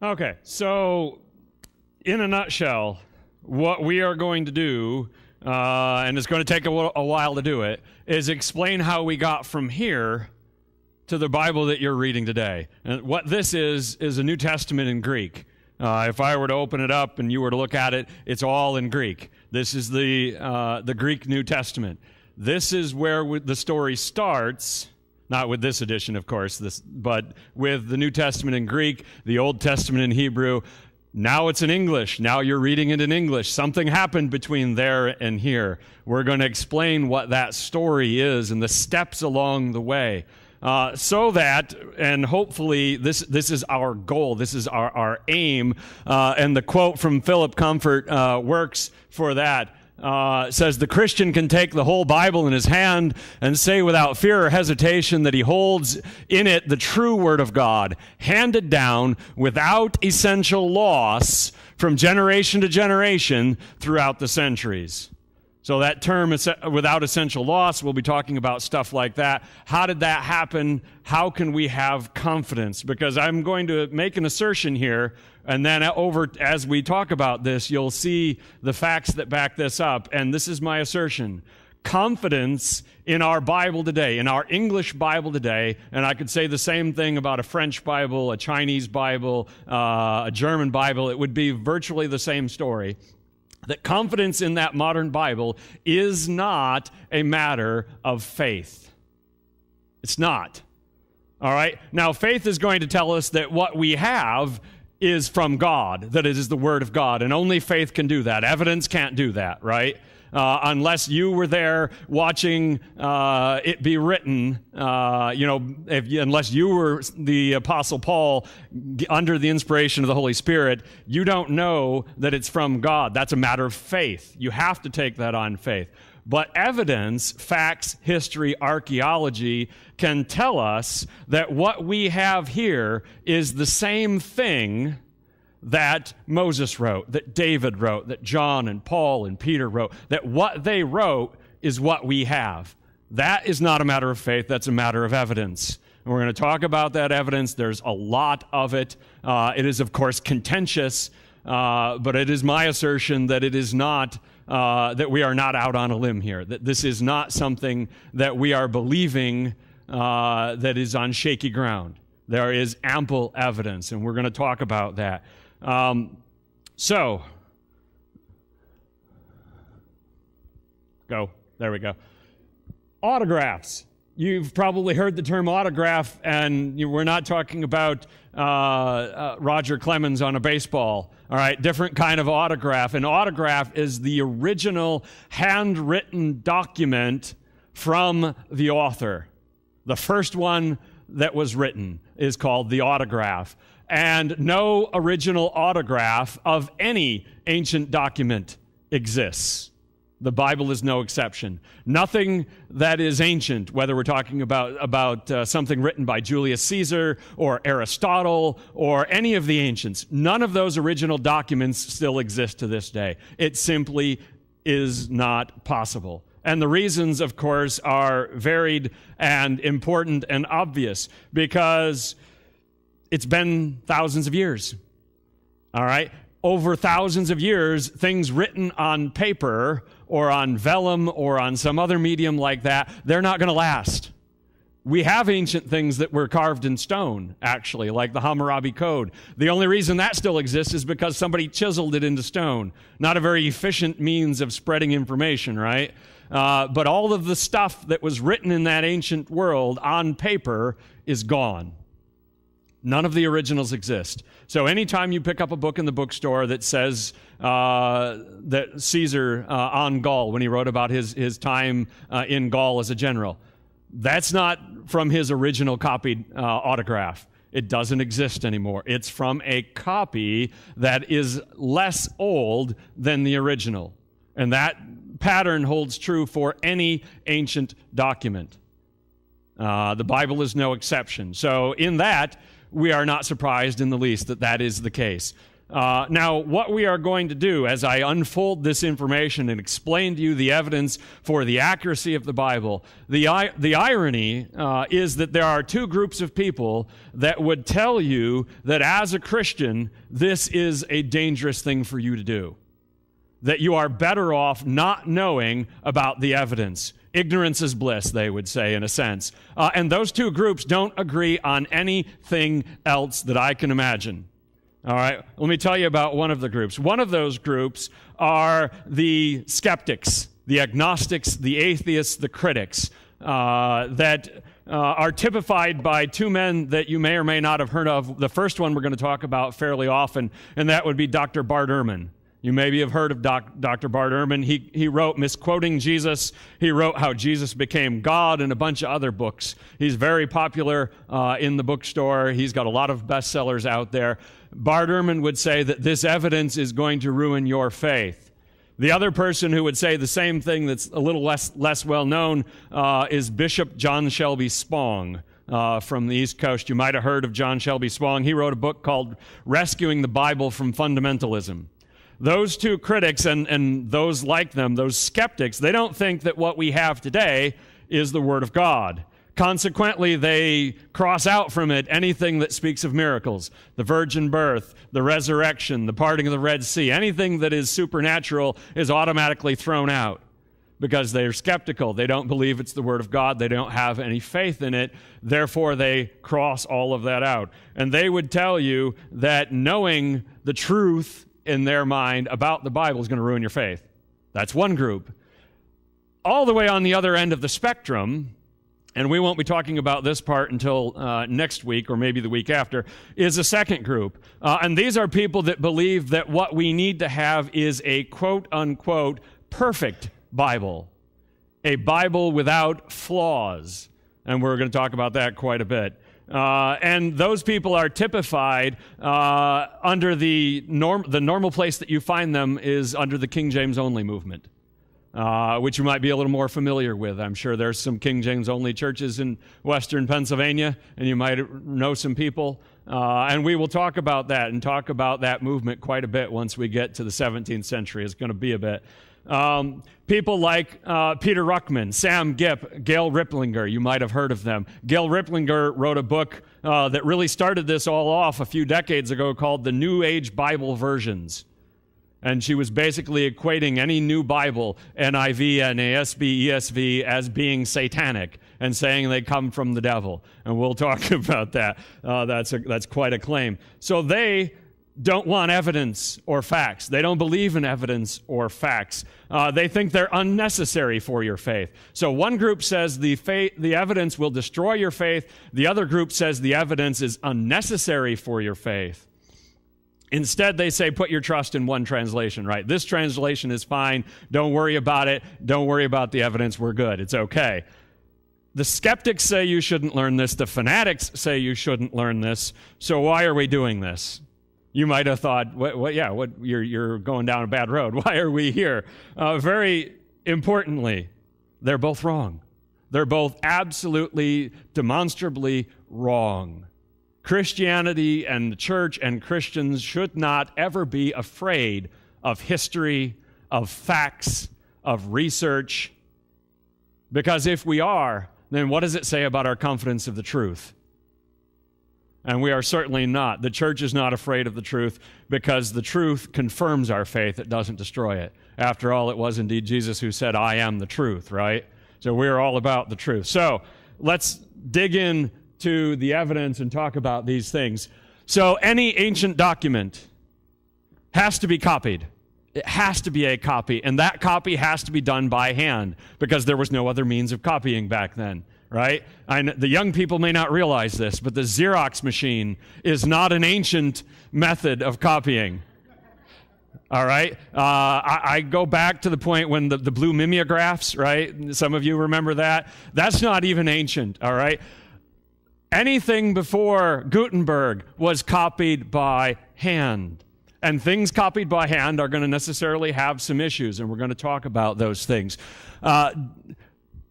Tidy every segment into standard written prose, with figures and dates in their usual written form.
Okay, so in a nutshell, what we are going to do, and it's going to take a while to do it, is explain how we got from here to the Bible that you're reading today. And what this is a New Testament in Greek. If I were to open it up and you were to look at it, it's all in Greek. This is the Greek New Testament. This is where the story starts. Not with this edition, of course, but with the New Testament in Greek, the Old Testament in Hebrew. Now it's in English. Now you're reading it in English. Something happened between there and here. We're going to explain what that story is and the steps along the way. So that, and hopefully this is our goal, this is our aim, and the quote from Philip Comfort works for that. Says, the Christian can take the whole Bible in his hand and say without fear or hesitation that he holds in it the true Word of God, handed down without essential loss from generation to generation throughout the centuries. So that term, without essential loss, we'll be talking about stuff like that. How did that happen? How can we have confidence? Because I'm going to make an assertion here, and then as we talk about this, you'll see the facts that back this up. And this is my assertion. Confidence in our Bible today, in our English Bible today, and I could say the same thing about a French Bible, a Chinese Bible, a German Bible. It would be virtually the same story. That confidence in that modern Bible is not a matter of faith. It's not. All right? Now, faith is going to tell us that what we have is from God, that it is the Word of God, and only faith can do that. Evidence can't do that, right? Unless you were there watching it be written, unless you were the Apostle Paul under the inspiration of the Holy Spirit, you don't know that it's from God. That's a matter of faith. You have to take that on faith. But evidence, facts, history, archaeology can tell us that what we have here is the same thing that Moses wrote, that David wrote, that John and Paul and Peter wrote, that what they wrote is what we have. That is not a matter of faith, that's a matter of evidence. And we're going to talk about that evidence. There's a lot of it. It is, of course, contentious, but it is my assertion that it is not, that we are not out on a limb here, that this is not something that we are believing that is on shaky ground. There is ample evidence, and we're going to talk about that. There we go. Autographs. You've probably heard the term autograph, and we're not talking about Roger Clemens on a baseball. All right, different kind of autograph. An autograph is the original handwritten document from the author. The first one that was written is called the autograph. And no original autograph of any ancient document exists. The Bible is no exception. Nothing that is ancient, whether we're talking about something written by Julius Caesar or Aristotle or any of the ancients, none of those original documents still exist to this day. It simply is not possible. And the reasons, of course, are varied and important and obvious because it's been thousands of years. All right? Over thousands of years, things written on paper or on vellum or on some other medium like that, they're not going to last. We have ancient things that were carved in stone, actually, like the Hammurabi Code. The only reason that still exists is because somebody chiseled it into stone. Not a very efficient means of spreading information, right? But all of the stuff that was written in that ancient world on paper is gone. None of the originals exist. So anytime you pick up a book in the bookstore that says that Caesar on Gaul, when he wrote about his time in Gaul as a general, that's not from his original copied autograph. It doesn't exist anymore. It's from a copy that is less old than the original. And that pattern holds true for any ancient document. The Bible is no exception. So in that, we are not surprised in the least that that is the case. Now, what we are going to do as I unfold this information and explain to you the evidence for the accuracy of the Bible, the irony is that there are two groups of people that would tell you that as a Christian, this is a dangerous thing for you to do, that you are better off not knowing about the evidence. Ignorance is bliss, they would say, in a sense. And those two groups don't agree on anything else that I can imagine. All right, let me tell you about one of the groups. One of those groups are the skeptics, the agnostics, the atheists, the critics, that are typified by two men that you may or may not have heard of. The first one we're going to talk about fairly often, and that would be Dr. Bart Ehrman. You maybe have heard of Dr. Bart Ehrman. He wrote Misquoting Jesus. He wrote How Jesus Became God and a bunch of other books. He's very popular in the bookstore. He's got a lot of bestsellers out there. Bart Ehrman would say that this evidence is going to ruin your faith. The other person who would say the same thing that's a little less well known is Bishop John Shelby Spong from the East Coast. You might have heard of John Shelby Spong. He wrote a book called Rescuing the Bible from Fundamentalism. Those two critics and those like them, those skeptics, they don't think that what we have today is the Word of God. Consequently, they cross out from it anything that speaks of miracles, the virgin birth, the resurrection, the parting of the Red Sea. Anything that is supernatural is automatically thrown out because they're skeptical. They don't believe it's the Word of God. They don't have any faith in it. Therefore, they cross all of that out. And they would tell you that knowing the truth in their mind about the Bible is going to ruin your faith. That's one group. All the way on the other end of the spectrum, and we won't be talking about this part until next week or maybe the week after, is a second group. And these are people that believe that what we need to have is a quote-unquote perfect Bible, a Bible without flaws. And we're going to talk about that quite a bit. And those people are typified under the normal place that you find them is under the King James only movement, which you might be a little more familiar with. I'm sure there's some King James only churches in western Pennsylvania, and you might know some people. And we will talk about that and talk about that movement quite a bit once we get to the 17th century. It's going to be a bit. People like Peter Ruckman, Sam Gipp, Gail Riplinger, you might have heard of them. Gail Riplinger wrote a book that really started this all off a few decades ago called The New Age Bible Versions. And she was basically equating any new Bible, NIV, NASB, ESV, as being satanic and saying they come from the devil. And we'll talk about that. That's quite a claim. So they don't want evidence or facts. They don't believe in evidence or facts. They think they're unnecessary for your faith. So one group says the evidence will destroy your faith. The other group says the evidence is unnecessary for your faith. Instead, they say, put your trust in one translation, right? This translation is fine. Don't worry about it. Don't worry about the evidence. We're good. It's okay. The skeptics say you shouldn't learn this. The fanatics say you shouldn't learn this. So why are we doing this? You might have thought, you're going down a bad road. Why are we here? Very importantly, they're both wrong. They're both absolutely, demonstrably wrong. Christianity and the church and Christians should not ever be afraid of history, of facts, of research. Because if we are, then what does it say about our confidence of the truth? And we are certainly not. The church is not afraid of the truth because the truth confirms our faith. It doesn't destroy it. After all, it was indeed Jesus who said, I am the truth, right? So we're all about the truth. So let's dig in to the evidence and talk about these things. So any ancient document has to be copied. It has to be a copy, and that copy has to be done by hand because there was no other means of copying back then. Right? The young people may not realize this, but the Xerox machine is not an ancient method of copying. All right? I go back to the point when the blue mimeographs, right? Some of you remember that. That's not even ancient, all right? Anything before Gutenberg was copied by hand. And things copied by hand are going to necessarily have some issues, and we're going to talk about those things.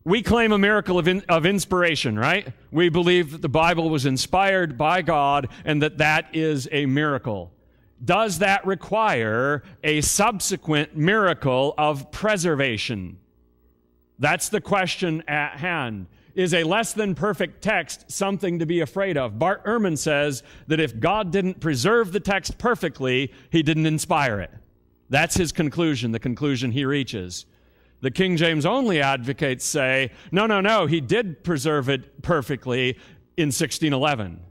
We claim a miracle of inspiration, right? We believe that the Bible was inspired by God and that is a miracle. does that require a subsequent miracle of preservation? That's the question at hand. Is a less than perfect text something to be afraid of? Bart Ehrman says that if God didn't preserve the text perfectly, he didn't inspire it. That's his conclusion, the conclusion he reaches. The King James only advocates say, no, he did preserve it perfectly in 1611.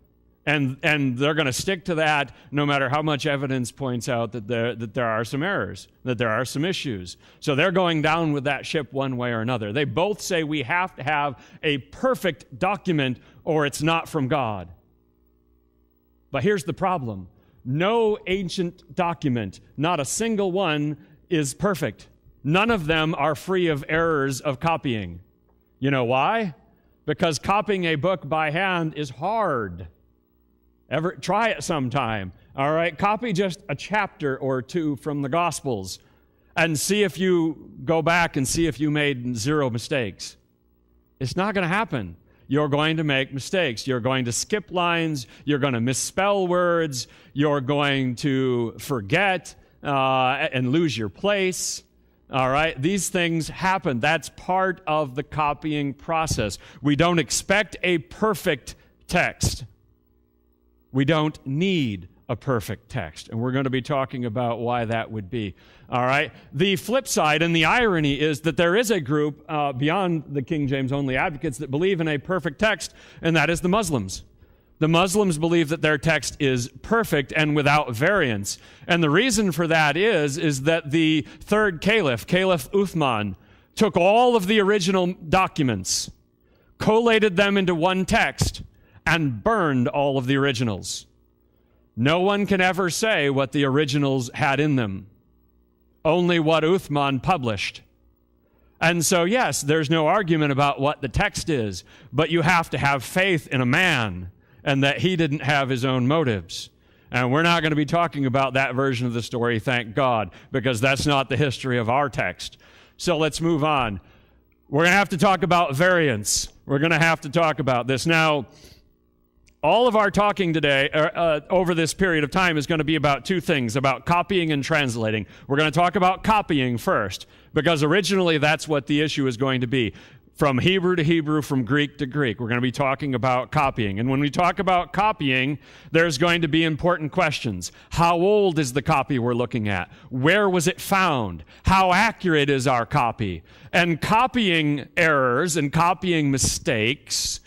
And they're going to stick to that no matter how much evidence points out that there are some errors, that there are some issues. So they're going down with that ship one way or another. They both say we have to have a perfect document or it's not from God. But here's the problem. No ancient document, not a single one, is perfect. None of them are free of errors of copying. You know why? Because copying a book by hand is hard. Ever try it sometime, all right? Copy just a chapter or two from the Gospels and see if you go back and see if you made 0 mistakes. It's not going to happen. You're going to make mistakes. You're going to skip lines. You're going to misspell words. You're going to forget and lose your place. All right? These things happen. That's part of the copying process. We don't expect a perfect text. We don't need a perfect text, and we're going to be talking about why that would be. All right? The flip side and the irony is that there is a group beyond the King James only advocates that believe in a perfect text, and that is the Muslims. The Muslims believe that their text is perfect and without variance. And the reason for that is that the third caliph, Caliph Uthman, took all of the original documents, collated them into one text, and burned all of the originals. No one can ever say what the originals had in them. Only what Uthman published. And so, yes, there's no argument about what the text is, but you have to have faith in a man and that he didn't have his own motives. And we're not going to be talking about that version of the story, thank God, because that's not the history of our text. So let's move on. We're going to have to talk about variance. We're going to have to talk about this. Now, all of our talking today, over this period of time, is going to be about two things, about copying and translating. We're going to talk about copying first, because originally that's what the issue is going to be. From Hebrew to Hebrew, from Greek to Greek. We're going to be talking about copying. And when we talk about copying, there's going to be important questions. How old is the copy we're looking at? Where was it found? How accurate is our copy? And copying errors and copying mistakes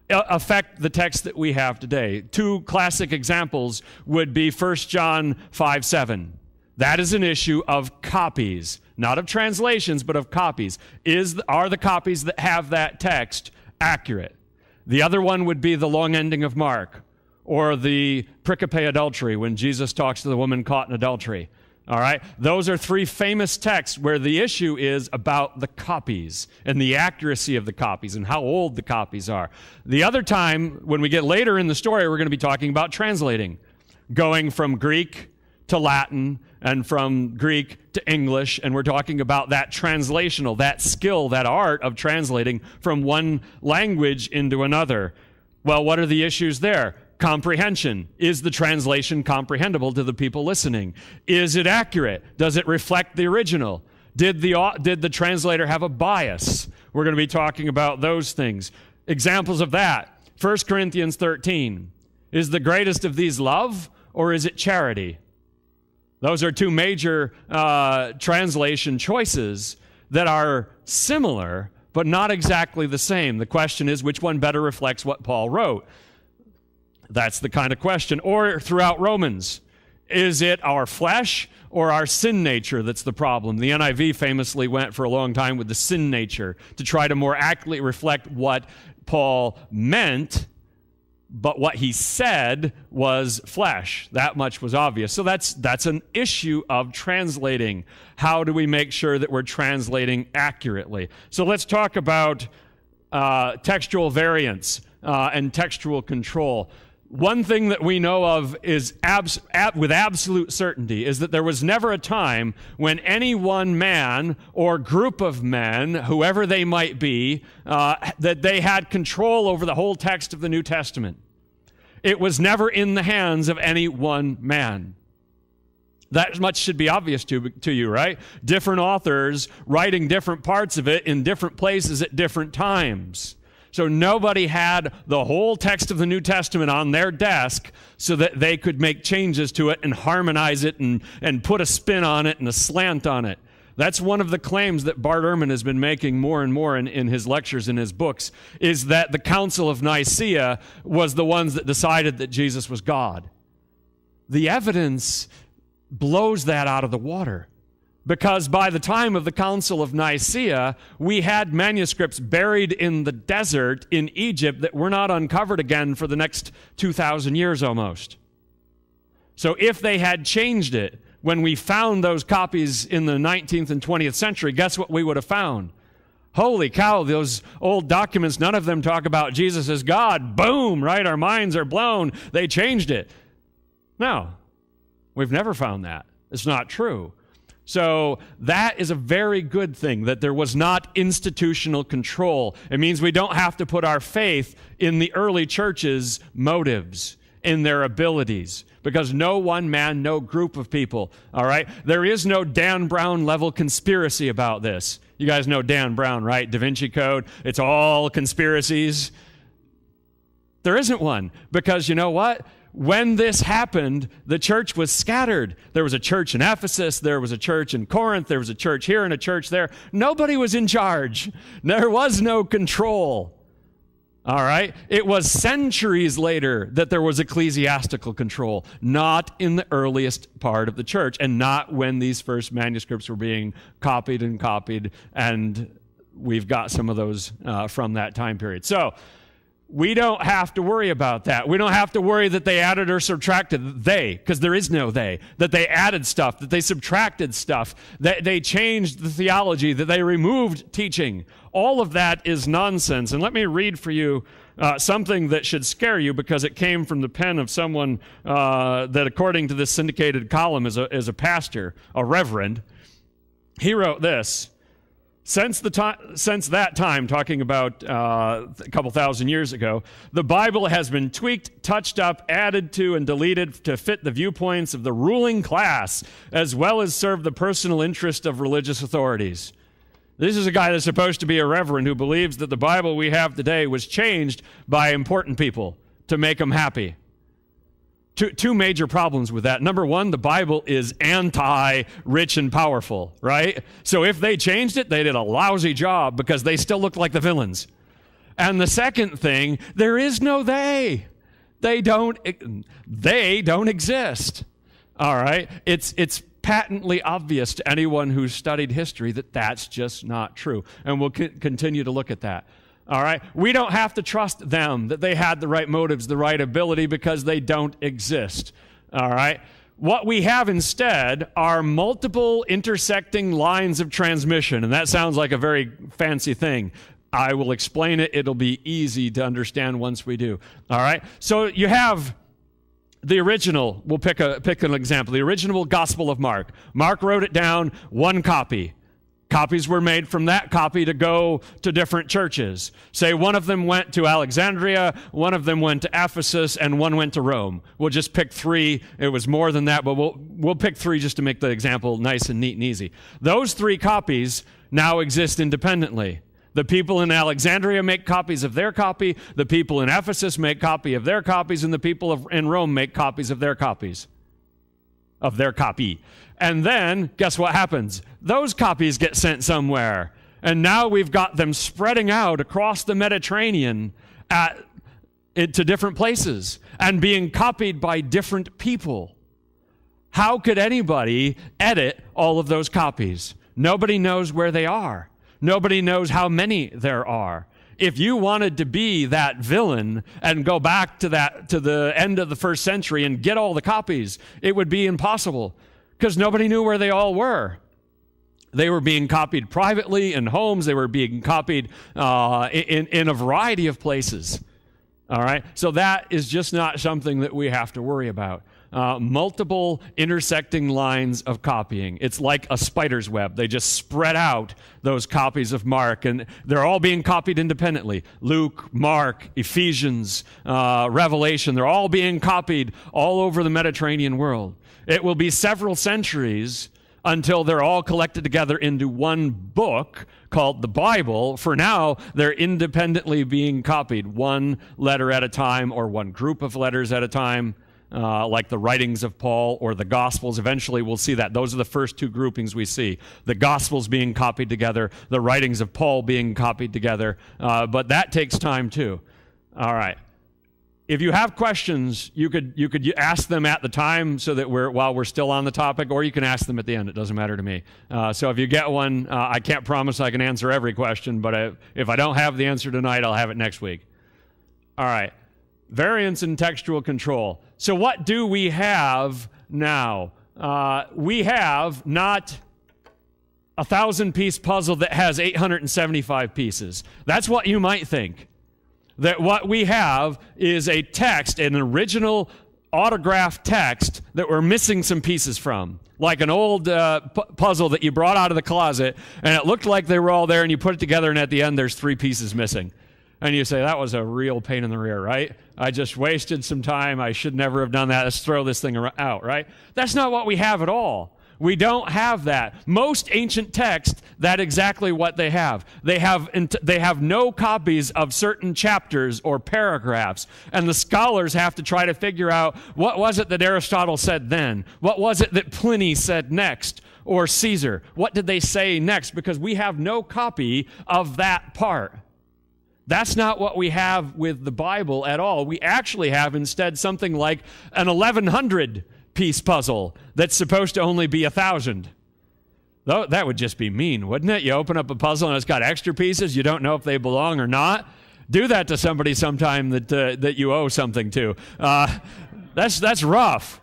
affect the text that we have today. Two classic examples would be 1 John 5:7. That is an issue of copies, not of translations, but of copies. Are the copies that have that text accurate? The other one would be the long ending of Mark, or the pericope adultery, when Jesus talks to the woman caught in adultery. All right? Those are three famous texts where the issue is about the copies and the accuracy of the copies and how old the copies are. The other time, when we get later in the story, we're going to be talking about translating, going from Greek to Latin and from Greek to English, and we're talking about that translational, that skill, that art of translating from one language into another. Well, what are the issues there? Comprehension. Is the translation comprehensible to the people listening? Is it accurate? Does it reflect the original? Did the translator have a bias? We're going to be talking about those things. Examples of that. 1 Corinthians 13. Is the greatest of these love, or is it charity? Those are two major translation choices that are similar, but not exactly the same. The question is, which one better reflects what Paul wrote? That's the kind of question. Or throughout Romans, is it our flesh or our sin nature that's the problem? The NIV famously went for a long time with the sin nature to try to more accurately reflect what Paul meant, but what he said was flesh. That much was obvious. So that's an issue of translating. How do we make sure that we're translating accurately? So let's talk about textual variance and textual control. One thing that we know of is with absolute certainty is that there was never a time when any one man or group of men, whoever they might be, that they had control over the whole text of the New Testament. It was never in the hands of any one man. That much should be obvious to you, right? Different authors writing different parts of it in different places at different times. So nobody had the whole text of the New Testament on their desk so that they could make changes to it and harmonize it and put a spin on it and a slant on it. That's one of the claims that Bart Ehrman has been making more and more in his lectures, in his books, is that the Council of Nicaea was the ones that decided that Jesus was God. The evidence blows that out of the water, because by the time of the Council of Nicaea, we had manuscripts buried in the desert in Egypt that were not uncovered again for the next 2,000 years almost. So if they had changed it when we found those copies in the 19th and 20th century, guess what we would have found? Holy cow, those old documents, none of them talk about Jesus as God. Boom, right? Our minds are blown. They changed it. No. We've never found that. It's not true. So that is a very good thing, that there was not institutional control. It means we don't have to put our faith in the early church's motives, in their abilities, because no one man, no group of people, all right? There is no Dan Brown level conspiracy about this. You guys know Dan Brown, right? Da Vinci Code. It's all conspiracies. There isn't one, because you know what? When this happened, the church was scattered. There was a church in Ephesus, there was a church in Corinth, there was a church here and a church there. Nobody was in charge. There was no control. All right? It was centuries later that there was ecclesiastical control, not in the earliest part of the church, and not when these first manuscripts were being copied, and we've got some of those from that time period. So, we don't have to worry about that. We don't have to worry that they added or subtracted. Because there is no they. That they added stuff, that they subtracted stuff, that they changed the theology, that they removed teaching. All of that is nonsense. And let me read for you something that should scare you, because it came from the pen of someone that, according to this syndicated column, is a pastor, a reverend. He wrote this. Since that time, talking about a couple thousand years ago, the Bible has been tweaked, touched up, added to, and deleted to fit the viewpoints of the ruling class, as well as serve the personal interest of religious authorities. This is a guy that's supposed to be a reverend who believes that the Bible we have today was changed by important people to make them happy. Two major problems with that. Number one, the Bible is anti-rich and powerful, right? So if they changed it, they did a lousy job, because they still look like the villains. And the second thing, there is no they. They don't exist. All right? It's patently obvious to anyone who's studied history that that's just not true. And we'll continue to look at that. All right? We don't have to trust them that they had the right motives, the right ability, because they don't exist. All right? What we have instead are multiple intersecting lines of transmission, and that sounds like a very fancy thing. I will explain it. It'll be easy to understand once we do. All right? So you have the original. We'll pick an example. The original Gospel of Mark. Mark wrote it down, one copy. Copies were made from that copy to go to different churches. Say one of them went to Alexandria, one of them went to Ephesus, and one went to Rome. We'll just pick three. It was more than that, but we'll pick three just to make the example nice and neat and easy. Those three copies now exist independently. The people in Alexandria make copies of their copy, the people in Ephesus make copy of their copies, and the people in Rome make copies of their copies. Of their copy. And then, guess what happens? Those copies get sent somewhere. And now we've got them spreading out across the Mediterranean to different places and being copied by different people. How could anybody edit all of those copies? Nobody knows where they are. Nobody knows how many there are. If you wanted to be that villain and go back to the end of the first century and get all the copies, it would be impossible, because nobody knew where they all were. They were being copied privately in homes. They were being copied in a variety of places. All right? So that is just not something that we have to worry about. Multiple intersecting lines of copying. It's like a spider's web. They just spread out those copies of Mark, and they're all being copied independently. Luke, Mark, Ephesians, Revelation, they're all being copied all over the Mediterranean world. It will be several centuries until they're all collected together into one book called the Bible. For now, they're independently being copied, one letter at a time or one group of letters at a time. Like the writings of Paul or the Gospels. Eventually we'll see that. Those are the first two groupings we see. The Gospels being copied together, the writings of Paul being copied together. But that takes time too. All right. If you have questions, you could ask them at the time so that while we're still on the topic, or you can ask them at the end. It doesn't matter to me. So if you get one, I can't promise I can answer every question, but if I don't have the answer tonight, I'll have it next week. All right. Variance and textual control. So what do we have now? We have not a 1,000-piece puzzle that has 875 pieces. That's what you might think. That what we have is a text, an original autographed text that we're missing some pieces from. Like an old puzzle that you brought out of the closet, and it looked like they were all there, and you put it together, and at the end there's 3 pieces missing. And you say, that was a real pain in the rear, right? I just wasted some time. I should never have done that. Let's throw this thing out, right? That's not what we have at all. We don't have that. Most ancient texts, that's exactly what they have. They have no copies of certain chapters or paragraphs. And the scholars have to try to figure out, what was it that Aristotle said then? What was it that Pliny said next? Or Caesar? What did they say next? Because we have no copy of that part. That's not what we have with the Bible at all. We actually have instead something like an 1,100-piece puzzle that's supposed to only be 1,000. That would just be mean, wouldn't it? You open up a puzzle and it's got extra pieces. You don't know if they belong or not. Do that to somebody sometime that you owe something to. That's rough.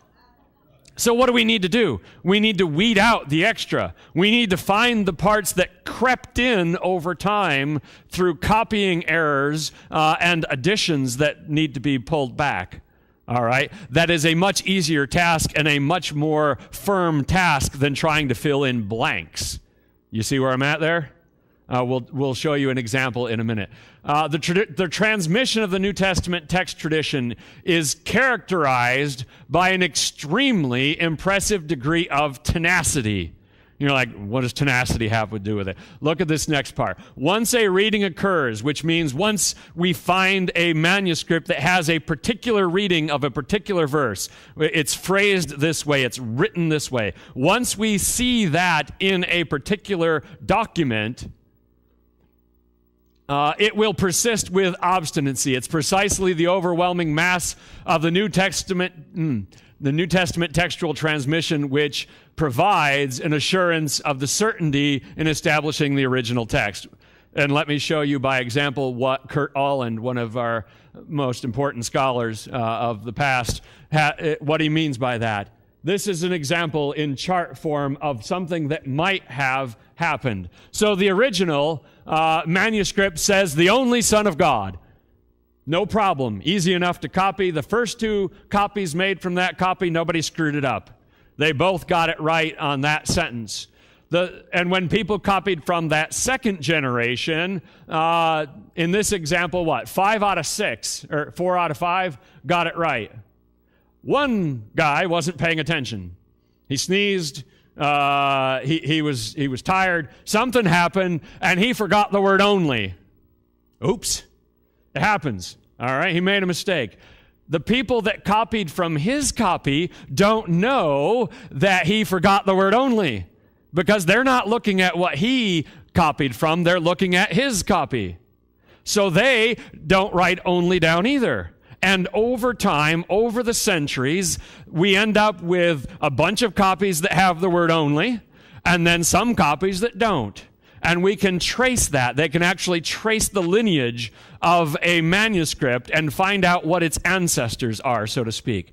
So what do we need to do? We need to weed out the extra. We need to find the parts that crept in over time through copying errors and additions that need to be pulled back. All right? That is a much easier task and a much more firm task than trying to fill in blanks. You see where I'm at there? We'll show you an example in a minute. The transmission of the New Testament text tradition is characterized by an extremely impressive degree of tenacity. You're like, what does tenacity have to do with it? Look at this next part. Once a reading occurs, which means once we find a manuscript that has a particular reading of a particular verse, it's phrased this way, it's written this way. Once we see that in a particular document, it will persist with obstinacy. It's precisely the overwhelming mass of the New Testament textual transmission which provides an assurance of the certainty in establishing the original text. And let me show you by example what Kurt Aland, one of our most important scholars of the past, what he means by that. This is an example in chart form of something that might have happened. So the original manuscript says the only Son of God. No problem. Easy enough to copy. The first 2 copies made from that copy, nobody screwed it up. They both got it right on that sentence. And when people copied from that second generation, in this example, 5 out of 6, or 4 out of 5, got it right. One guy wasn't paying attention. He sneezed. He was tired. Something happened, and he forgot the word only. Oops. It happens. All right? He made a mistake. The people that copied from his copy don't know that he forgot the word only, because they're not looking at what he copied from. They're looking at his copy. So they don't write only down either. And over time, over the centuries, we end up with a bunch of copies that have the word only, and then some copies that don't. And we can trace that. They can actually trace the lineage of a manuscript and find out what its ancestors are, so to speak.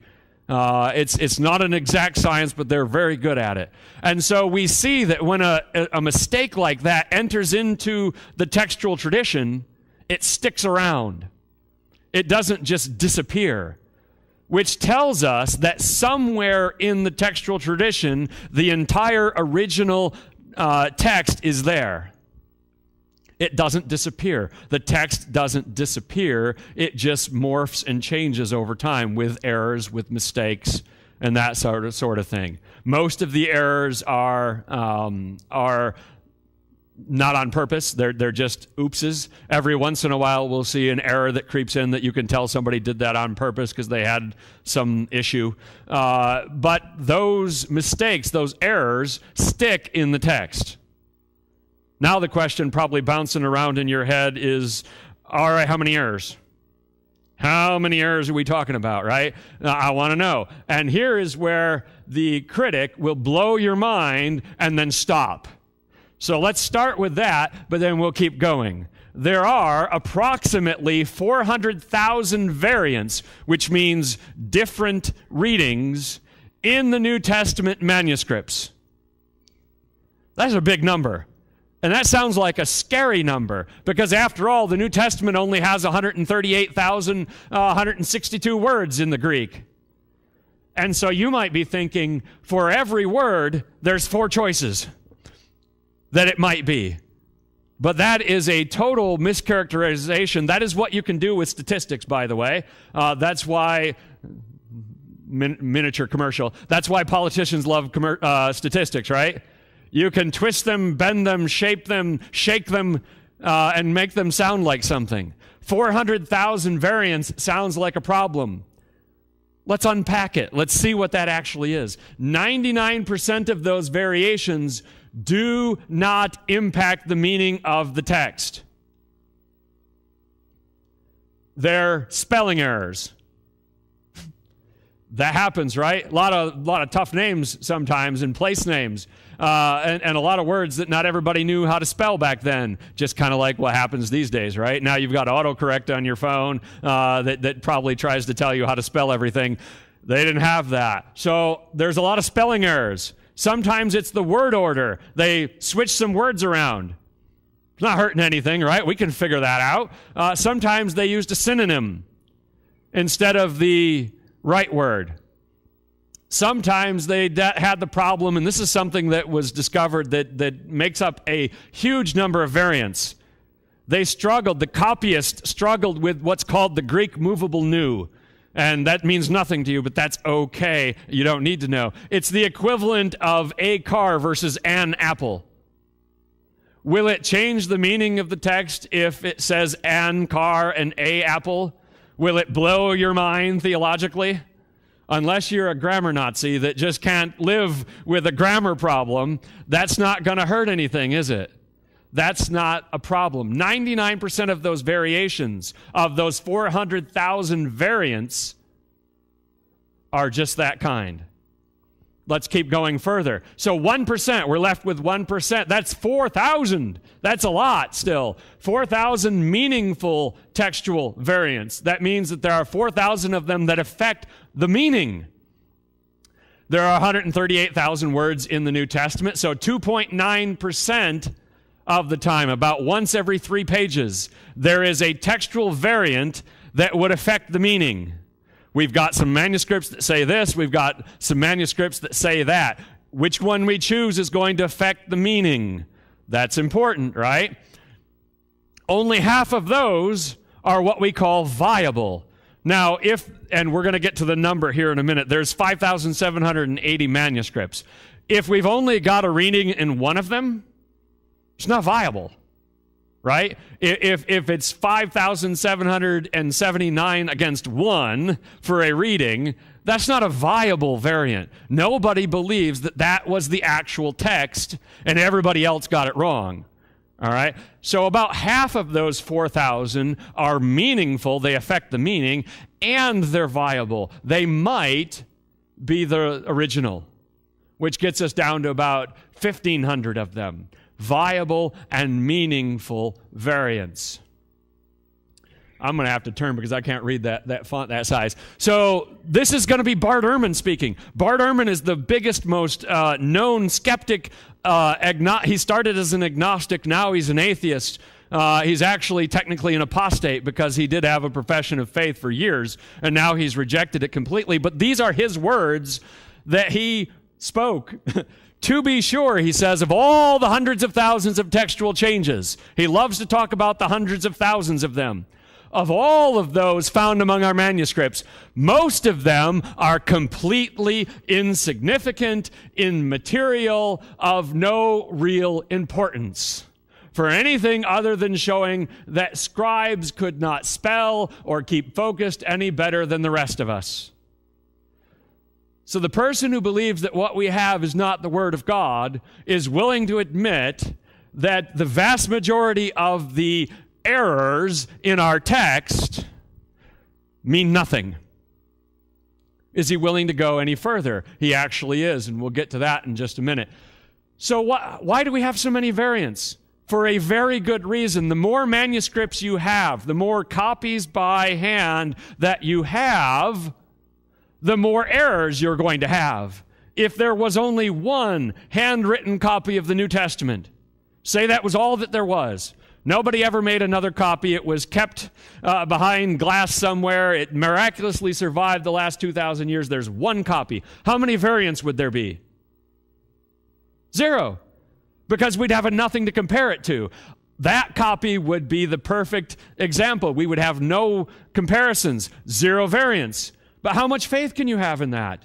It's not an exact science, but they're very good at it. And so we see that when a mistake like that enters into the textual tradition, it sticks around. It doesn't just disappear, which tells us that somewhere in the textual tradition, the entire original text is there. It doesn't disappear. The text doesn't disappear. It just morphs and changes over time with errors, with mistakes, and that sort of thing. Most of the errors are not on purpose. They're just oopses. Every once in a while, we'll see an error that creeps in that you can tell somebody did that on purpose because they had some issue. But those mistakes, those errors, stick in the text. Now the question probably bouncing around in your head is, all right, how many errors? How many errors are we talking about, right? I want to know. And here is where the critic will blow your mind and then stop. So let's start with that, but then we'll keep going. There are approximately 400,000 variants, which means different readings, in the New Testament manuscripts. That's a big number. And that sounds like a scary number, because after all, the New Testament only has 138,162 words in the Greek. And so you might be thinking, for every word, there's 4 choices that it might be. But that is a total mischaracterization. That is what you can do with statistics, by the way. That's why, miniature commercial, that's why politicians love statistics, right? You can twist them, bend them, shape them, shake them, and make them sound like something. 400,000 variants sounds like a problem. Let's unpack it. Let's see what that actually is. 99% of those variations do not impact the meaning of the text. They're spelling errors. That happens, right? A lot of tough names sometimes, and place names, and a lot of words that not everybody knew how to spell back then. Just kind of like what happens these days, right? Now you've got autocorrect on your phone that probably tries to tell you how to spell everything. They didn't have that. So there's a lot of spelling errors. Sometimes it's the word order. They switch some words around. It's not hurting anything, right? We can figure that out. Sometimes they used a synonym instead of the right word. Sometimes they had the problem, and this is something that was discovered that makes up a huge number of variants. The copyist struggled with what's called the Greek movable nu. And that means nothing to you, but that's okay. You don't need to know. It's the equivalent of a car versus an apple. Will it change the meaning of the text if it says an car and a apple? Will it blow your mind theologically? Unless you're a grammar Nazi that just can't live with a grammar problem, that's not going to hurt anything, is it? That's not a problem. 99% of those variations, of those 400,000 variants, are just that kind. Let's keep going further. So 1%, we're left with 1%. That's 4,000. That's a lot still. 4,000 meaningful textual variants. That means that there are 4,000 of them that affect the meaning. There are 138,000 words in the New Testament, so 2.9% of the time, about once every 3 pages, there is a textual variant that would affect the meaning. We've got some manuscripts that say this, we've got some manuscripts that say that. Which one we choose is going to affect the meaning. That's important, right? Only half of those are what we call viable. Now, and we're going to get to the number here in a minute, there's 5,780 manuscripts. If we've only got a reading in one of them, it's not viable, right? If it's 5,779 against 1 for a reading, that's not a viable variant. Nobody believes that that was the actual text, and everybody else got it wrong. All right? So about half of those 4,000 are meaningful. They affect the meaning, and they're viable. They might be the original, which gets us down to about 1,500 of them. Viable and meaningful variants. I'm going to have to turn because I can't read that font that size. So this is going to be Bart Ehrman speaking. Bart Ehrman is the biggest, most known skeptic. He started as an agnostic, now he's an atheist. He's actually technically an apostate because he did have a profession of faith for years, and now he's rejected it completely. But these are his words that he spoke. To be sure, he says, of all the hundreds of thousands of textual changes, he loves to talk about the hundreds of thousands of them. Of all of those found among our manuscripts, most of them are completely insignificant, immaterial, of no real importance, for anything other than showing that scribes could not spell or keep focused any better than the rest of us. So the person who believes that what we have is not the Word of God is willing to admit that the vast majority of the errors in our text mean nothing. Is he willing to go any further? He actually is, and we'll get to that in just a minute. So why do we have so many variants? For a very good reason. The more manuscripts you have, the more copies by hand that you have, the more errors you're going to have. If there was only one handwritten copy of the New Testament, say that was all that there was, nobody ever made another copy, it was kept behind glass somewhere, it miraculously survived the last 2,000 years, there's one copy. How many variants would there be? 0, because we'd have nothing to compare it to. That copy would be the perfect example. We would have no comparisons, 0 variants. But how much faith can you have in that?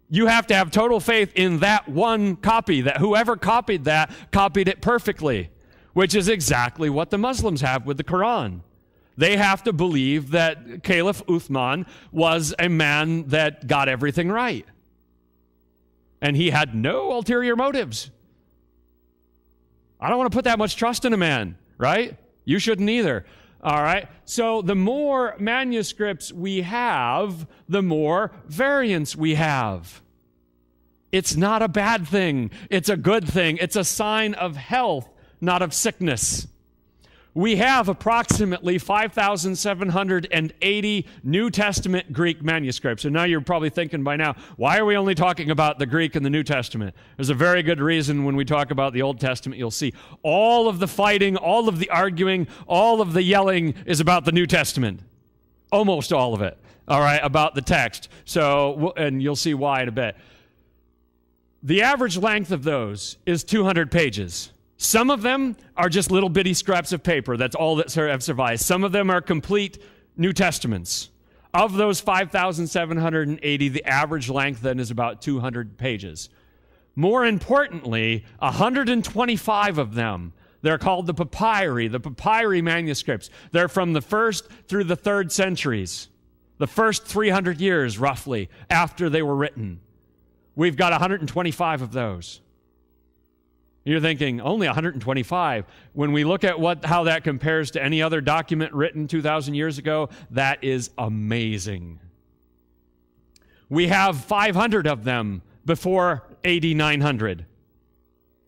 You have to have total faith in that one copy, that whoever copied that copied it perfectly, which is exactly what the Muslims have with the Quran. They have to believe that Caliph Uthman was a man that got everything right. And he had no ulterior motives. I don't want to put that much trust in a man, right? You shouldn't either. All right, so the more manuscripts we have, the more variants we have. It's not a bad thing. It's a good thing. It's a sign of health, not of sickness. We have approximately 5,780 New Testament Greek manuscripts. And now you're probably thinking by now, why are we only talking about the Greek and the New Testament? There's a very good reason. When we talk about the Old Testament, you'll see all of the fighting, all of the arguing, all of the yelling is about the New Testament. Almost all of it, all right, about the text. So, and you'll see why in a bit. The average length of those is 200 pages. Some of them are just little bitty scraps of paper. That's all that have survived. Some of them are complete New Testaments. Of those 5,780, the average length then is about 200 pages. More importantly, 125 of them, they're called the papyri manuscripts. They're from the 1st through the 3rd centuries, the first 300 years, roughly, after they were written. We've got 125 of those. You're thinking, only 125. When we look at how that compares to any other document written 2,000 years ago, that is amazing. We have 500 of them before AD 900.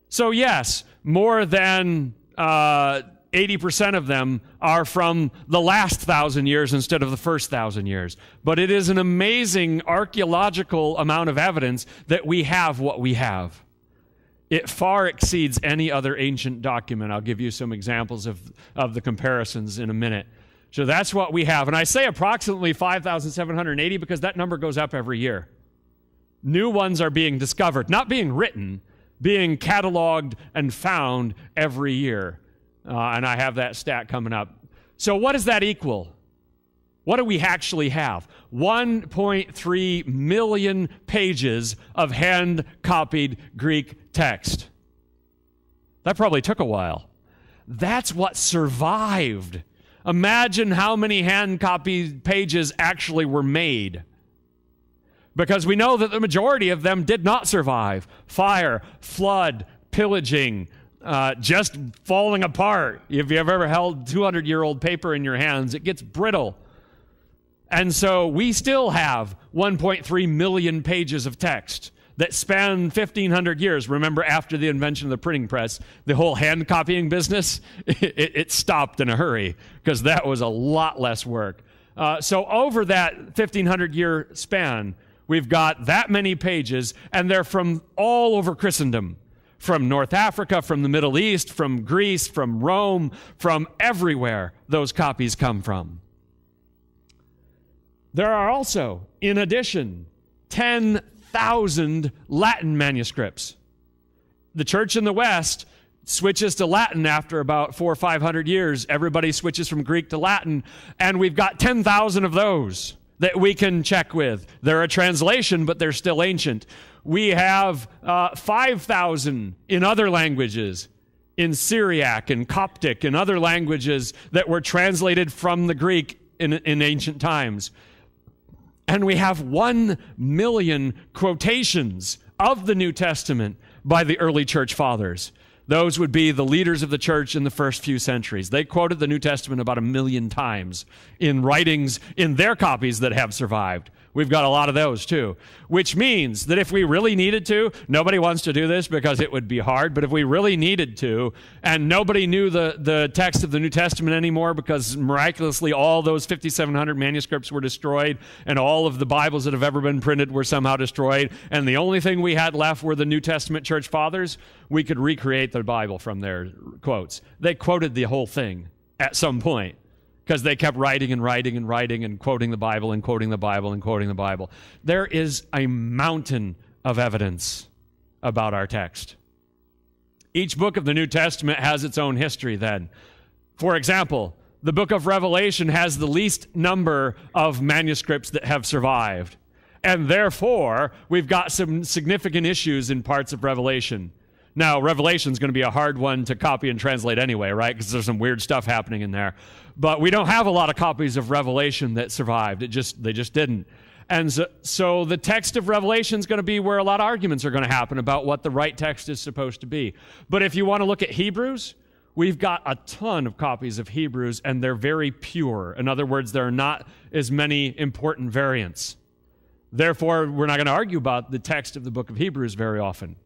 So yes, more than 80% of them are from the last 1,000 years instead of the first 1,000 years. But it is an amazing archaeological amount of evidence that we have what we have. It far exceeds any other ancient document. I'll give you some examples of the comparisons in a minute. So that's what we have. And I say approximately 5,780 because that number goes up every year. New ones are being discovered, not being written, being cataloged and found every year. And I have that stat coming up. So what does that equal? What do we actually have? 1.3 million pages of hand-copied Greek text. That probably took a while. That's what survived. Imagine how many hand-copied pages actually were made. Because we know that the majority of them did not survive. Fire, flood, pillaging, just falling apart. If you've ever held 200-year-old paper in your hands, it gets brittle. And so we still have 1.3 million pages of text that span 1,500 years. Remember, after the invention of the printing press, the whole hand copying business, it stopped in a hurry because that was a lot less work. So over that 1,500-year span, we've got that many pages, and they're from all over Christendom, from North Africa, from the Middle East, from Greece, from Rome, from everywhere those copies come from. There are also, in addition, 10,000 Latin manuscripts. The church in the West switches to Latin after about 400 or 500 years. Everybody switches from Greek to Latin, and we've got 10,000 of those that we can check with. They're a translation, but they're still ancient. We have 5,000 in other languages, in Syriac and Coptic and other languages that were translated from the Greek in ancient times. And we have 1 million quotations of the New Testament by the early church fathers. Those would be the leaders of the church in the first few centuries. They quoted the New Testament about 1 million times in writings in their copies that have survived. We've got a lot of those too, which means that if we really needed to, nobody wants to do this because it would be hard, but if we really needed to, and nobody knew the text of the New Testament anymore because miraculously all those 5,700 manuscripts were destroyed and all of the Bibles that have ever been printed were somehow destroyed, and the only thing we had left were the New Testament church fathers, we could recreate the Bible from their quotes. They quoted the whole thing at some point, because they kept writing and writing and writing and quoting the Bible and quoting the Bible and quoting the Bible. There is a mountain of evidence about our text. Each book of the New Testament has its own history then. For example, the book of Revelation has the least number of manuscripts that have survived. And therefore, we've got some significant issues in parts of Revelation. Now, Revelation's going to be a hard one to copy and translate anyway, right? Because there's some weird stuff happening in there. But we don't have a lot of copies of Revelation that survived. They just didn't. And so the text of Revelation is going to be where a lot of arguments are going to happen about what the right text is supposed to be. But if you want to look at Hebrews, we've got a ton of copies of Hebrews, and they're very pure. In other words, there are not as many important variants. Therefore, we're not going to argue about the text of the book of Hebrews very often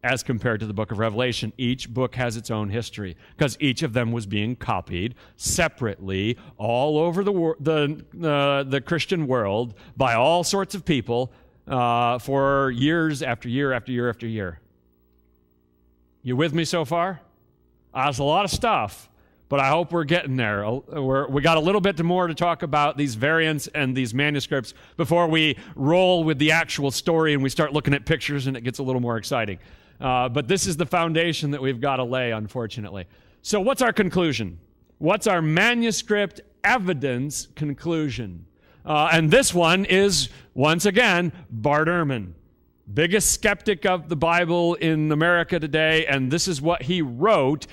as compared to the book of Revelation. Each book has its own history because each of them was being copied separately all over the Christian world by all sorts of people for years after year after year after year. You with me so far? That's a lot of stuff, but I hope we're getting there. We got a little bit more to talk about these variants and these manuscripts before we roll with the actual story and we start looking at pictures and it gets a little more exciting. But this is the foundation that we've got to lay, unfortunately. So what's our conclusion? What's our manuscript evidence conclusion? And this one is, once again, Bart Ehrman, biggest skeptic of the Bible in America today, and this is what he wrote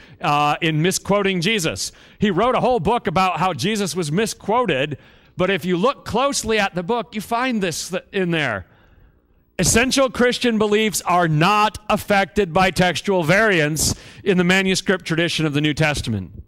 in Misquoting Jesus. He wrote a whole book about how Jesus was misquoted, but if you look closely at the book, you find this in there. Essential Christian beliefs are not affected by textual variants in the manuscript tradition of the New Testament.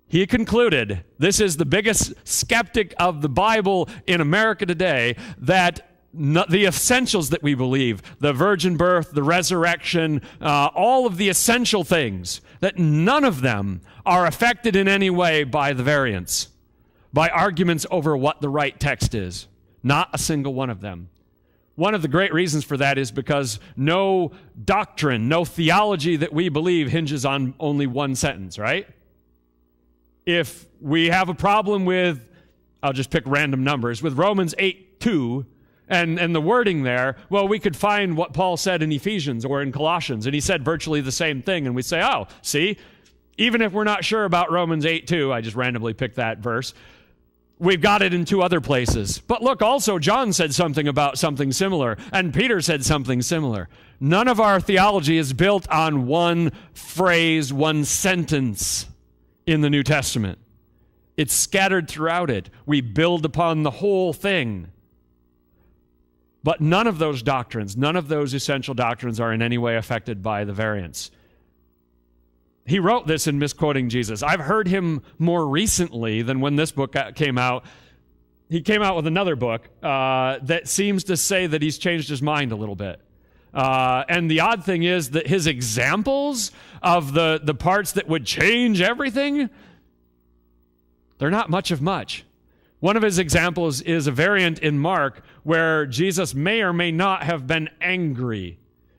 He concluded, this is the biggest skeptic of the Bible in America today, that the essentials that we believe, the virgin birth, the resurrection, all of the essential things, that none of them are affected in any way by the variants, by arguments over what the right text is. Not a single one of them. One of the great reasons for that is because no doctrine, no theology that we believe hinges on only one sentence, right? If we have a problem with, I'll just pick random numbers, with Romans 8:2 and the wording there, well, we could find what Paul said in Ephesians or in Colossians, and he said virtually the same thing, and we say, oh, see, even if we're not sure about Romans 8:2, I just randomly picked that verse, we've got it in 2 other places. But look, also, John said something about something similar, and Peter said something similar. None of our theology is built on one phrase, one sentence in the New Testament. It's scattered throughout it. We build upon the whole thing. But none of those doctrines, none of those essential doctrines are in any way affected by the variants. He wrote this in Misquoting Jesus. I've heard him more recently than when this book came out. He came out with another book that seems to say that he's changed his mind a little bit. And the odd thing is that his examples of the parts that would change everything, they're not much of much. One of his examples is a variant in Mark where Jesus may or may not have been angry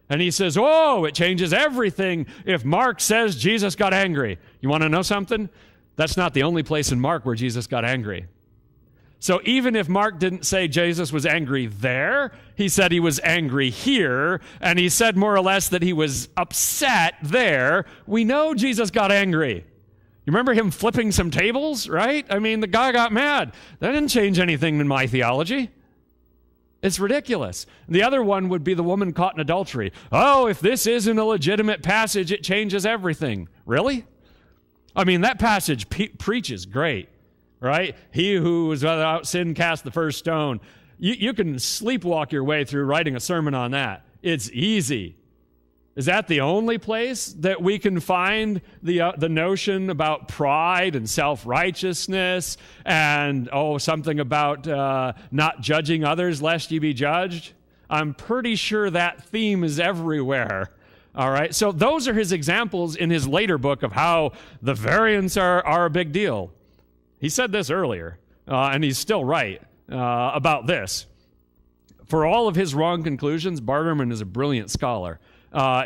And he says, oh, it changes everything if Mark says Jesus got angry. You want to know something? That's not the only place in Mark where Jesus got angry. So even if Mark didn't say Jesus was angry there, he said he was angry here, and he said more or less that he was upset there, we know Jesus got angry. You remember him flipping some tables, right? I mean, the guy got mad. That didn't change anything in my theology. It's ridiculous. The other one would be the woman caught in adultery. Oh, if this isn't a legitimate passage, it changes everything. Really? I mean, that passage preaches great, right? He who was without sin cast the first stone. You can sleepwalk your way through writing a sermon on that. It's easy. Is that the only place that we can find the notion about pride and self-righteousness and, something about not judging others lest ye be judged? I'm pretty sure that theme is everywhere. All right, so those are his examples in his later book of how the variants are a big deal. He said this earlier, and he's still right about this. For all of his wrong conclusions, Barterman is a brilliant scholar.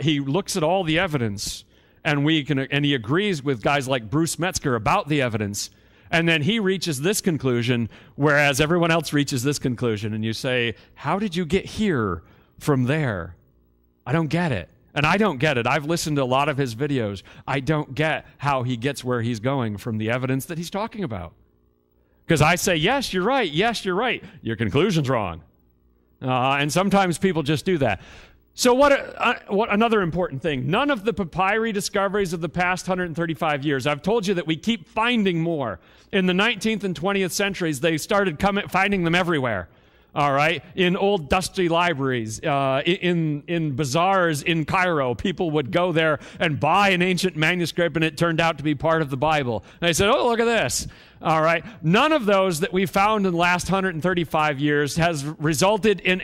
He looks at all the evidence, and he agrees with guys like Bruce Metzger about the evidence, and then he reaches this conclusion, whereas everyone else reaches this conclusion, and you say, how did you get here from there? I don't get it. And I don't get it. I've listened to a lot of his videos. I don't get how he gets where he's going from the evidence that he's talking about. Because I say, yes, you're right. Yes, you're right. Your conclusion's wrong. And sometimes people just do that. So what another important thing, none of the papyri discoveries of the past 135 years, I've told you that we keep finding more. In the 19th and 20th centuries, they started finding them everywhere. All right, in old dusty libraries, in bazaars in Cairo, people would go there and buy an ancient manuscript, and it turned out to be part of the Bible. And they said, oh, look at this. All right, none of those that we found in the last 135 years has resulted in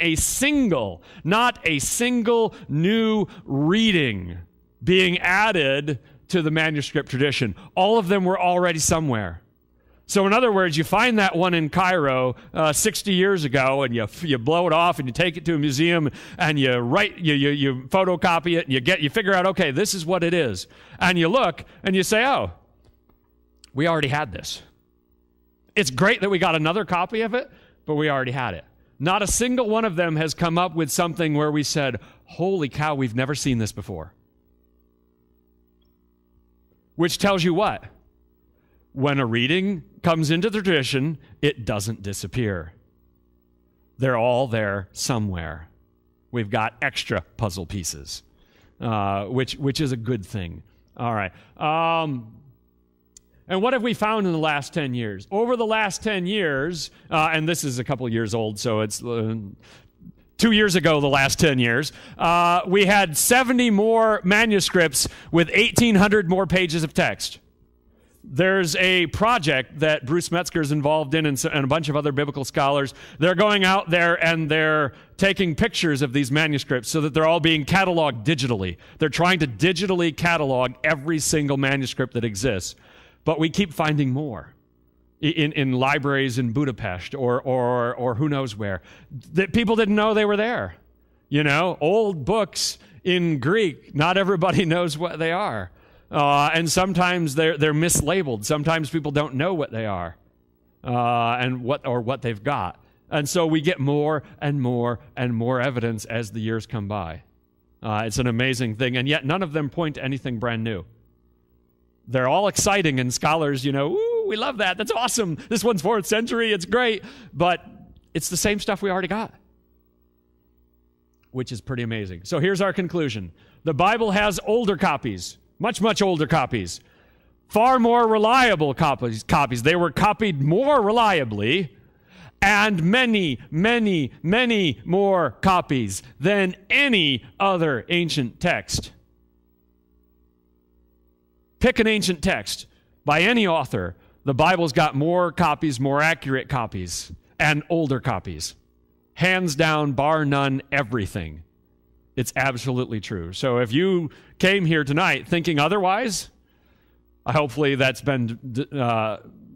not a single new reading being added to the manuscript tradition. All of them were already somewhere. So in other words, you find that one in Cairo 60 years ago, and you blow it off, and you take it to a museum, and you photocopy it, and you figure out, okay, this is what it is. And you look, and you say, oh, we already had this. It's great that we got another copy of it, but we already had it. Not a single one of them has come up with something where we said, holy cow, we've never seen this before. Which tells you what? When a reading comes into the tradition, it doesn't disappear. They're all there somewhere. We've got extra puzzle pieces, which is a good thing. All right. And what have we found in the last 10 years? Over the last 10 years, and this is a couple of years old, so it's 2 years ago, the last 10 years, we had 70 more manuscripts with 1,800 more pages of text. There's a project that Bruce Metzger is involved in and a bunch of other biblical scholars. They're going out there and they're taking pictures of these manuscripts so that they're all being cataloged digitally. They're trying to digitally catalog every single manuscript that exists. But we keep finding more in libraries in Budapest or who knows where that people didn't know they were there. You know, old books in Greek, not everybody knows what they are. And sometimes they're mislabeled. Sometimes people don't know what they are and what they've got. And so we get more and more and more evidence as the years come by. It's an amazing thing, and yet none of them point to anything brand new. They're all exciting, and scholars, ooh, we love that. That's awesome. This one's 4th century. It's great. But it's the same stuff we already got, which is pretty amazing. So here's our conclusion. The Bible has older copies. Much, much older copies. Far more reliable copies. They were copied more reliably, and many, many, many more copies than any other ancient text. Pick an ancient text by any author. The Bible's got more copies, more accurate copies, and older copies. Hands down, bar none, everything. It's absolutely true. So if you came here tonight thinking otherwise, hopefully that's been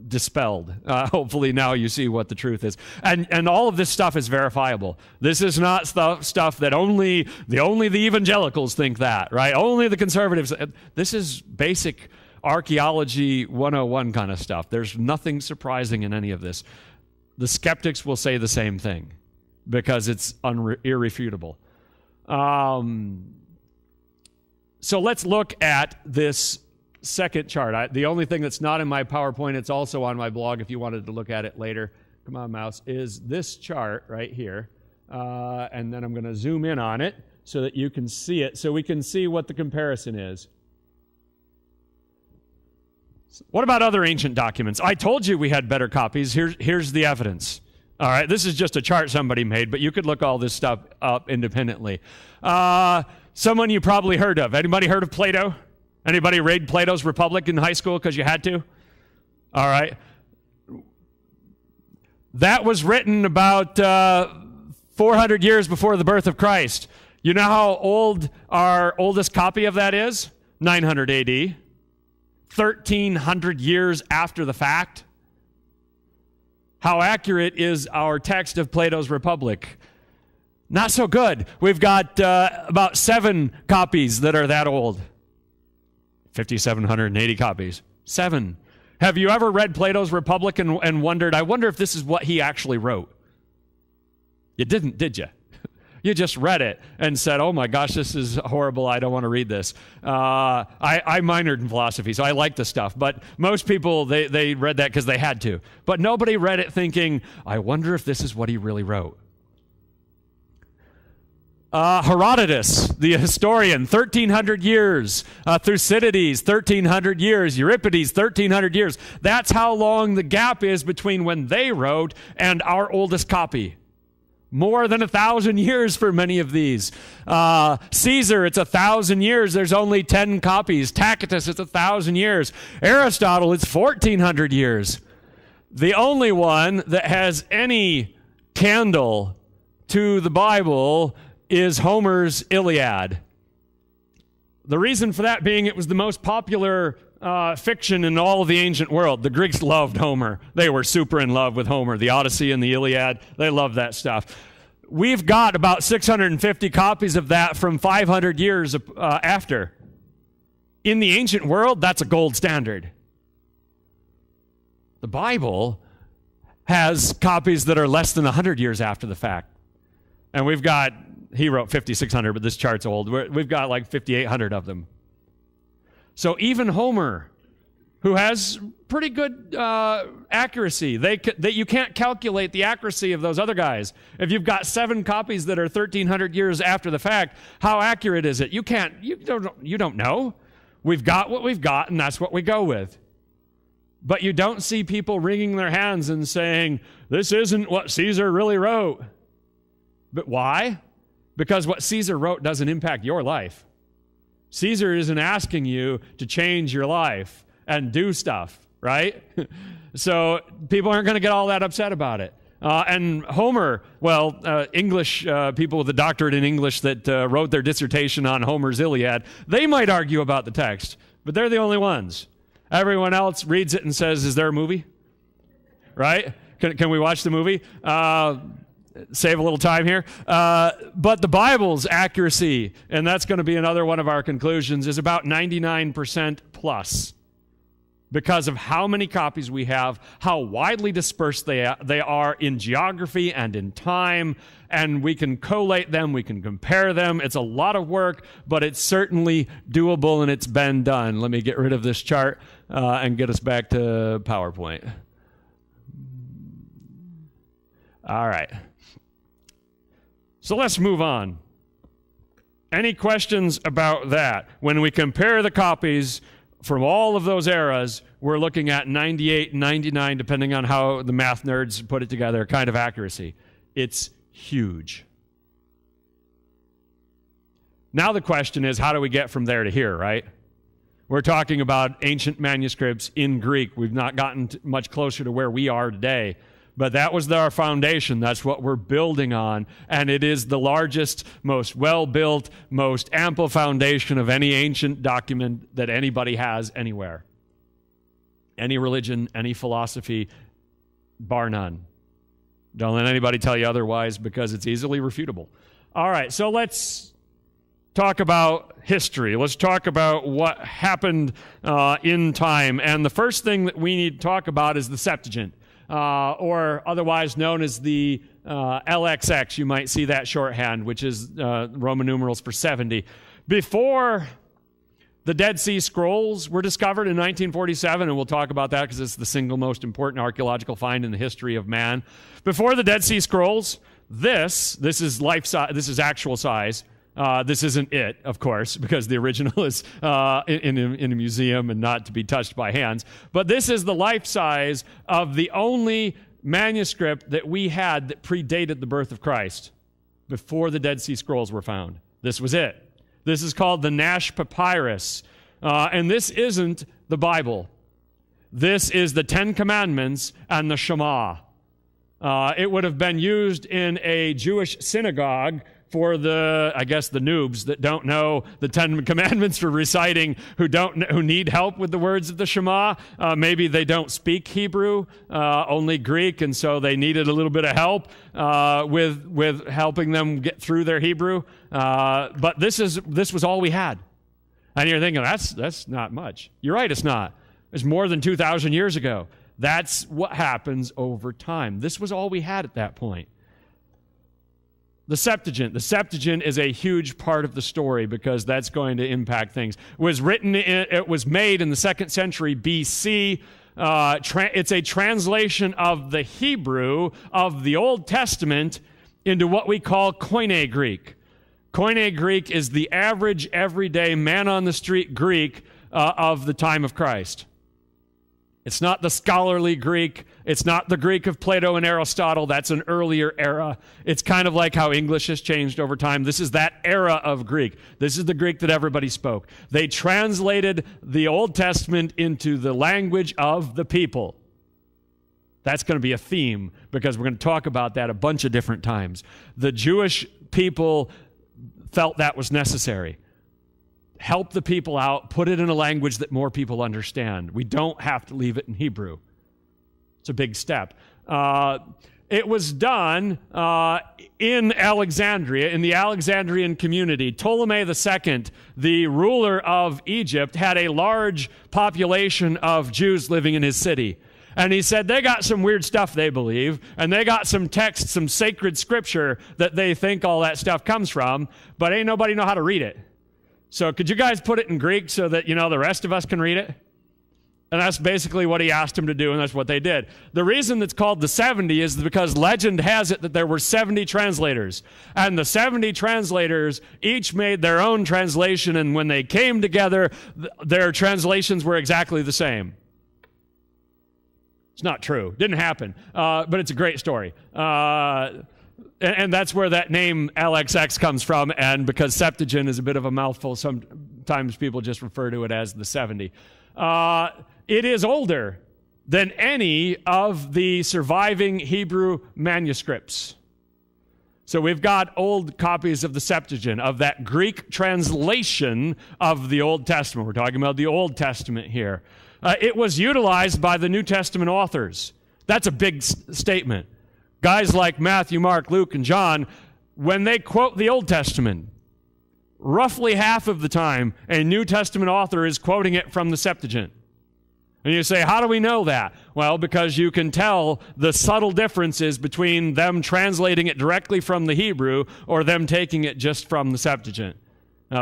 dispelled. Hopefully now you see what the truth is. And all of this stuff is verifiable. This is not stuff that only the evangelicals think that, right? Only the conservatives. This is basic archaeology 101 kind of stuff. There's nothing surprising in any of this. The skeptics will say the same thing because it's irrefutable. So let's look at this second chart. The only thing that's not in my PowerPoint, it's also on my blog if you wanted to look at it later, come on mouse, is this chart right here. And then I'm going to zoom in on it so that you can see it, so we can see what the comparison is. What about other ancient documents? I told you we had better copies. Here's the evidence. All right, this is just a chart somebody made, but you could look all this stuff up independently. Someone you probably heard of. Anybody heard of Plato? Anybody read Plato's Republic in high school because you had to? All right. That was written about 400 years before the birth of Christ. You know how old our oldest copy of that is? 900 AD. 1,300 years after the fact. How accurate is our text of Plato's Republic? Not so good. We've got about 7 copies that are that old. 5,780 copies. 7. Have you ever read Plato's Republic and wondered, I wonder if this is what he actually wrote? You didn't, did you? You just read it and said, oh my gosh, this is horrible. I don't want to read this. I minored in philosophy, so I like the stuff. But most people, they read that because they had to. But nobody read it thinking, I wonder if this is what he really wrote. Herodotus, the historian, 1,300 years. Thucydides, 1,300 years. Euripides, 1,300 years. That's how long the gap is between when they wrote and our oldest copy. More than 1,000 years for many of these. Caesar, it's 1,000 years. There's only 10 copies. Tacitus, it's 1,000 years. Aristotle, it's 1,400 years. The only one that has any candle to the Bible is Homer's Iliad. The reason for that being it was the most popular fiction in all of the ancient world. The Greeks loved Homer. They were super in love with Homer. The Odyssey and the Iliad, they loved that stuff. We've got about 650 copies of that from 500 years after. In the ancient world, that's a gold standard. The Bible has copies that are less than 100 years after the fact. And we've got, he wrote 5,600, but this chart's old. We've got like 5,800 of them. So even Homer, who has pretty good accuracy, you can't calculate the accuracy of those other guys. If you've got 7 copies that are 1,300 years after the fact, how accurate is it? You don't know. We've got what we've got, and that's what we go with. But you don't see people wringing their hands and saying, this isn't what Caesar really wrote. But why? Because what Caesar wrote doesn't impact your life. Caesar isn't asking you to change your life and do stuff, right? So people aren't going to get all that upset about it. And Homer, English people with a doctorate in English that wrote their dissertation on Homer's Iliad, they might argue about the text, but they're the only ones. Everyone else reads it and says, is there a movie? Right? Can we watch the movie? Save a little time here. But the Bible's accuracy, and that's going to be another one of our conclusions, is about 99% plus. Because of how many copies we have, how widely dispersed they are in geography and in time, and we can collate them, we can compare them. It's a lot of work, but it's certainly doable, and it's been done. Let me get rid of this chart and get us back to PowerPoint. All right. So let's move on. Any questions about that? When we compare the copies from all of those eras, we're looking at 98, 99, depending on how the math nerds put it together, kind of accuracy. It's huge. Now the question is, how do we get from there to here, right? We're talking about ancient manuscripts in Greek. We've not gotten much closer to where we are today. But that was our foundation. That's what we're building on. And it is the largest, most well-built, most ample foundation of any ancient document that anybody has anywhere. any religion, any philosophy, bar none. Don't let anybody tell you otherwise because it's easily refutable. All right, so let's talk about history. Let's talk about what happened in time. And the first thing that we need to talk about is the Septuagint, or otherwise known as the LXX. You might see that shorthand, which is Roman numerals for 70. Before the Dead Sea Scrolls were discovered in 1947, and we'll talk about that because it's the single most important archaeological find in the history of man. Before the Dead Sea Scrolls, this is life size. This is actual size. This isn't it, of course, because the original is in a museum and not to be touched by hands. But this is the life size of the only manuscript that we had that predated the birth of Christ before the Dead Sea Scrolls were found. This was it. This is called the Nash Papyrus. And this isn't the Bible. This is the Ten Commandments and the Shema. It would have been used in a Jewish synagogue for the noobs that don't know the Ten Commandments for reciting, who need help with the words of the Shema. Maybe they don't speak Hebrew, only Greek, and so they needed a little bit of help with helping them get through their Hebrew. But this was all we had. And you're thinking, that's not much. You're right, it's not. It's more than 2,000 years ago. That's what happens over time. This was all we had at that point. The Septuagint. The Septuagint is a huge part of the story because that's going to impact things. It was made in the 2nd century BC. It's a translation of the Hebrew of the Old Testament into what we call Koine Greek. Koine Greek is the average, everyday, man-on-the-street Greek of the time of Christ. It's not the scholarly Greek. It's not the Greek of Plato and Aristotle. That's an earlier era. It's kind of like how English has changed over time. This is that era of Greek. This is the Greek that everybody spoke. They translated the Old Testament into the language of the people. That's going to be a theme because we're going to talk about that a bunch of different times. The Jewish people felt that was necessary. Help the people out, put it in a language that more people understand. We don't have to leave it in Hebrew. It's a big step. It was done in Alexandria, in the Alexandrian community. Ptolemy II, the ruler of Egypt, had a large population of Jews living in his city. And he said they got some weird stuff they believe, and they got some text, some sacred scripture that they think all that stuff comes from, but ain't nobody know how to read it. So could you guys put it in Greek so that, the rest of us can read it? And that's basically what he asked him to do, and that's what they did. The reason it's called the 70 is because legend has it that there were 70 translators. And the 70 translators each made their own translation, and when they came together, their translations were exactly the same. It's not true. Didn't happen. But it's a great story. And that's where that name LXX comes from, and because Septuagint is a bit of a mouthful, sometimes people just refer to it as the 70. It is older than any of the surviving Hebrew manuscripts. So we've got old copies of the Septuagint, of that Greek translation of the Old Testament. We're talking about the Old Testament here. It was utilized by the New Testament authors. That's a big statement. Guys like Matthew, Mark, Luke, and John, when they quote the Old Testament, roughly half of the time, a New Testament author is quoting it from the Septuagint. And you say, how do we know that? Well, because you can tell the subtle differences between them translating it directly from the Hebrew or them taking it just from the Septuagint.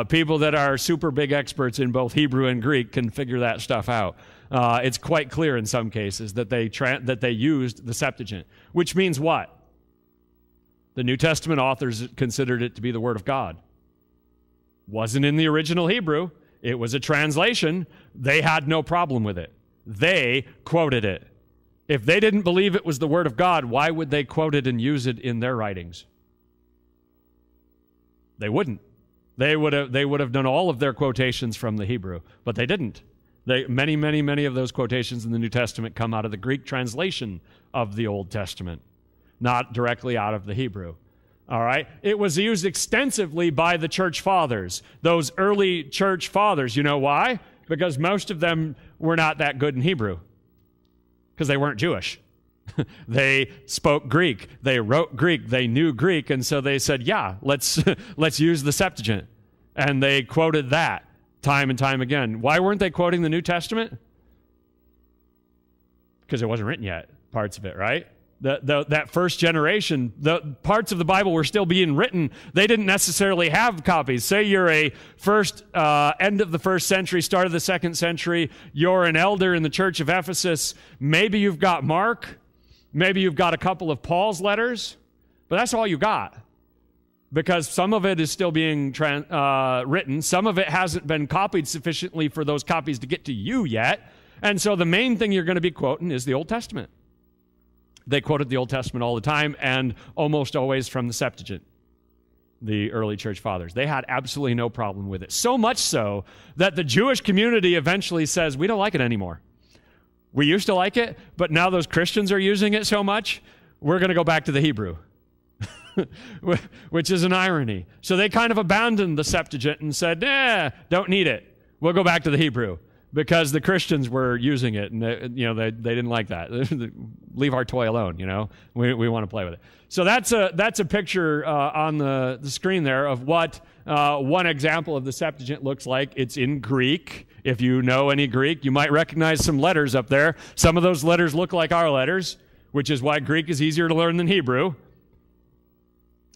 People that are super big experts in both Hebrew and Greek can figure that stuff out. It's quite clear in some cases that they used the Septuagint, which means what? The New Testament authors considered it to be the Word of God. Wasn't in the original Hebrew. It was a translation. They had no problem with it. They quoted it. If they didn't believe it was the Word of God, why would they quote it and use it in their writings? They wouldn't. They would have done all of their quotations from the Hebrew, but they didn't. Many of those quotations in the New Testament come out of the Greek translation of the Old Testament, not directly out of the Hebrew. All right? It was used extensively by the church fathers, those early church fathers. You know why? Because most of them were not that good in Hebrew. because they weren't Jewish. They spoke Greek. They wrote Greek. They knew Greek. And so they said, yeah, let's use the Septuagint. And they quoted that time and time again. Why weren't they quoting the New Testament? Because it wasn't written yet, parts of it, right? That first generation, the parts of the Bible were still being written. They didn't necessarily have copies. Say you're a end of the first century, start of the second century. You're an elder in the church of Ephesus. Maybe you've got Mark. Maybe you've got a couple of Paul's letters. But that's all you got. Because some of it is still being written. Some of it hasn't been copied sufficiently for those copies to get to you yet. And so the main thing you're going to be quoting is the Old Testament. They quoted the Old Testament all the time, and almost always from the Septuagint, the early church fathers. They had absolutely no problem with it. So much so that the Jewish community eventually says, we don't like it anymore. We used to like it, but now those Christians are using it so much, we're going to go back to the Hebrew, which is an irony. So they kind of abandoned the Septuagint and said, don't need it. We'll go back to the Hebrew. Because the Christians were using it, and they didn't like that. Leave our toy alone, We want to play with it. So that's a picture on the screen there of what one example of the Septuagint looks like. It's in Greek. If you know any Greek, you might recognize some letters up there. Some of those letters look like our letters, which is why Greek is easier to learn than Hebrew.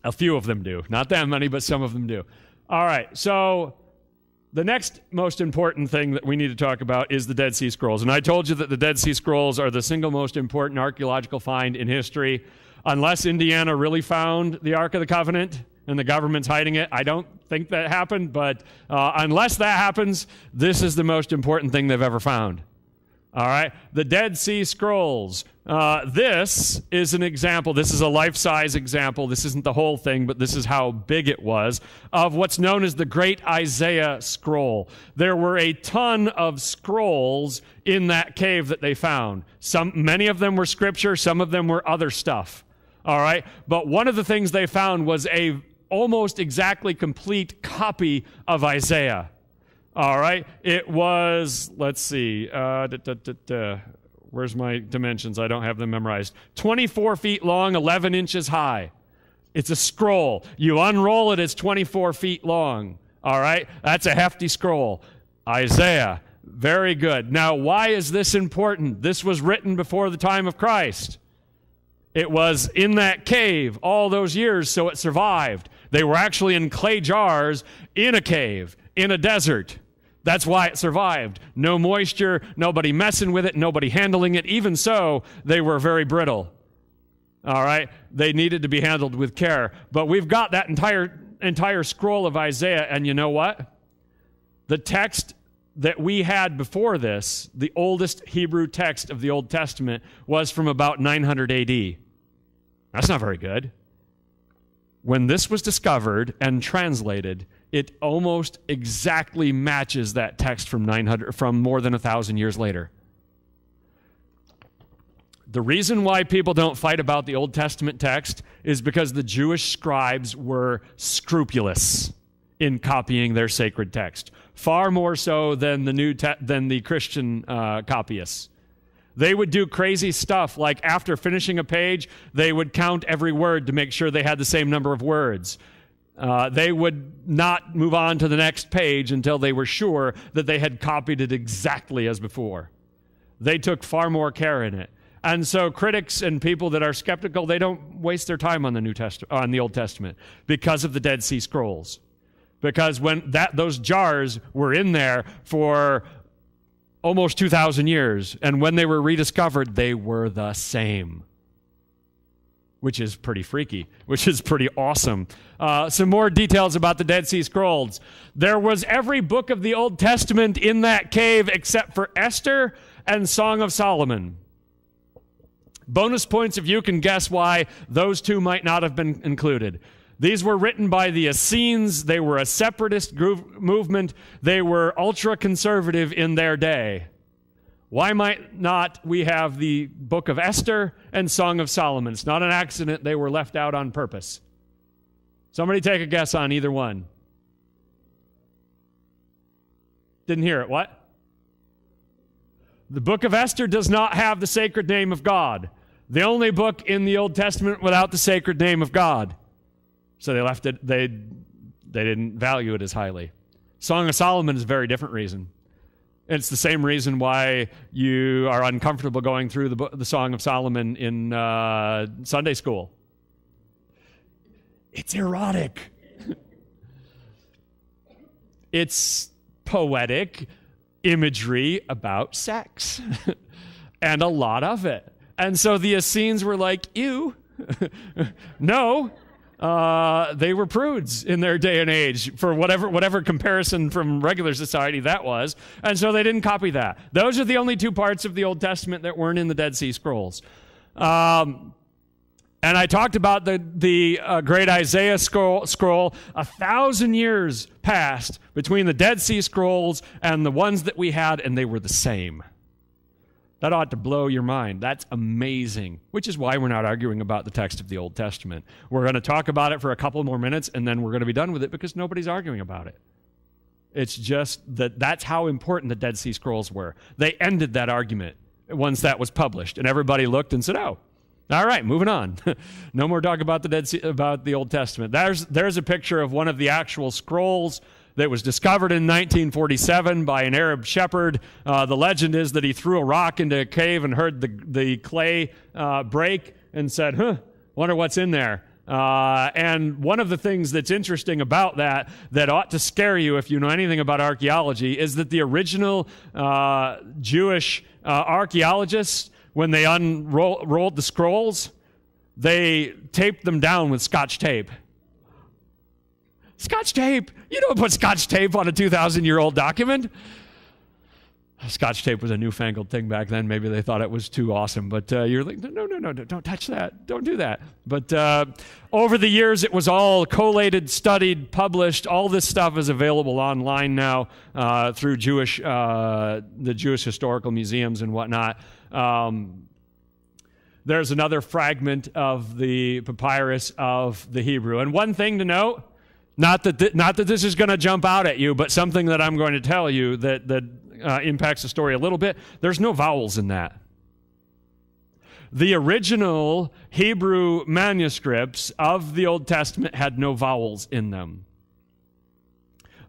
A few of them do. Not that many, but some of them do. All right, so the next most important thing that we need to talk about is the Dead Sea Scrolls. And I told you that the Dead Sea Scrolls are the single most important archaeological find in history. Unless Indiana really found the Ark of the Covenant and the government's hiding it, I don't think that happened. But unless that happens, this is the most important thing they've ever found. All right, the Dead Sea Scrolls. This is an example. This is a life-size example. This isn't the whole thing, but this is how big it was, of what's known as the Great Isaiah Scroll. There were a ton of scrolls in that cave that they found. Many of them were scripture. Some of them were other stuff. All right, but one of the things they found was a almost exactly complete copy of Isaiah. All right, it was, let's see, where's my dimensions? I don't have them memorized. 24 feet long, 11 inches high. It's a scroll. You unroll it, it's 24 feet long. All right, that's a hefty scroll. Isaiah, very good. Now, why is this important? This was written before the time of Christ. It was in that cave all those years, so it survived. They were actually in clay jars in a cave, in a desert. That's why it survived. No moisture, nobody messing with it, nobody handling it. Even so, they were very brittle. All right? They needed to be handled with care. But we've got that entire scroll of Isaiah, and you know what? The text that we had before this, the oldest Hebrew text of the Old Testament, was from about 900 AD. That's not very good. When this was discovered and translated, it almost exactly matches that text from more than 1,000 years later. The reason why people don't fight about the Old Testament text is because the Jewish scribes were scrupulous in copying their sacred text, far more so than the Christian copyists. They would do crazy stuff, like after finishing a page, they would count every word to make sure they had the same number of words. They would not move on to the next page until they were sure that they had copied it exactly as before. They took far more care in it. And so critics and people that are skeptical, they don't waste their time on the Old Testament because of the Dead Sea Scrolls. Because when those jars were in there for almost 2,000 years, and when they were rediscovered, they were the same. Which is pretty freaky, which is pretty awesome. Some more details about the Dead Sea Scrolls. There was every book of the Old Testament in that cave except for Esther and Song of Solomon. Bonus points if you can guess why those two might not have been included. These were written by the Essenes. They were a separatist movement. They were ultra-conservative in their day. Why might not we have the Book of Esther and Song of Solomon? It's not an accident they were left out on purpose. Somebody take a guess on either one. Didn't hear it. What? The book of Esther does not have the sacred name of God. The only book in the Old Testament without the sacred name of God. So they left it, they didn't value it as highly. Song of Solomon is a very different reason. It's the same reason why you are uncomfortable going through the Song of Solomon in Sunday school. It's erotic. It's poetic imagery about sex. And a lot of it. And so the Essenes were like, ew. No. They were prudes in their day and age for whatever comparison from regular society that was. And so they didn't copy that. Those are the only two parts of the Old Testament that weren't in the Dead Sea Scrolls. And I talked about the great Isaiah scroll. 1,000 years passed between the Dead Sea Scrolls and the ones that we had, and they were the same. That ought to blow your mind. That's amazing, which is why we're not arguing about the text of the Old Testament. We're going to talk about it for a couple more minutes, and then we're going to be done with it because nobody's arguing about it. It's just that's how important the Dead Sea Scrolls were. They ended that argument once that was published, and everybody looked and said, oh, all right, moving on. No more talk about about the Old Testament. There's a picture of one of the actual scrolls that was discovered in 1947 by an Arab shepherd. The legend is that he threw a rock into a cave and heard the clay break and said, wonder what's in there. And one of the things that's interesting about that ought to scare you if you know anything about archaeology is that the original Jewish archaeologists, when they unrolled the scrolls, they taped them down with Scotch tape. Scotch tape! You don't put Scotch tape on a 2,000-year-old document. Scotch tape was a newfangled thing back then. Maybe they thought it was too awesome. But you're like, no, don't touch that. Don't do that. But over the years, it was all collated, studied, published. All this stuff is available online now through the Jewish historical museums and whatnot. There's another fragment of the papyrus of the Hebrew. And one thing to note, not that this is going to jump out at you, but something that I'm going to tell you that impacts the story a little bit. There's no vowels in that. The original Hebrew manuscripts of the Old Testament had no vowels in them.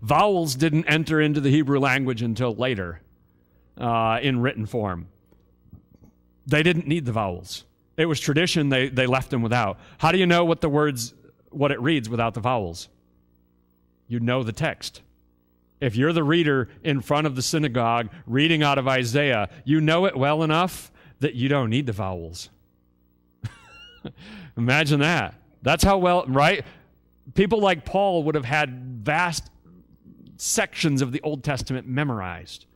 Vowels didn't enter into the Hebrew language until later in written form. They didn't need the vowels. It was tradition, they left them without. How do you know what it reads without the vowels? You know the text. If you're the reader in front of the synagogue reading out of Isaiah, you know it well enough that you don't need the vowels. Imagine that. That's how well, right? People like Paul would have had vast sections of the Old Testament memorized.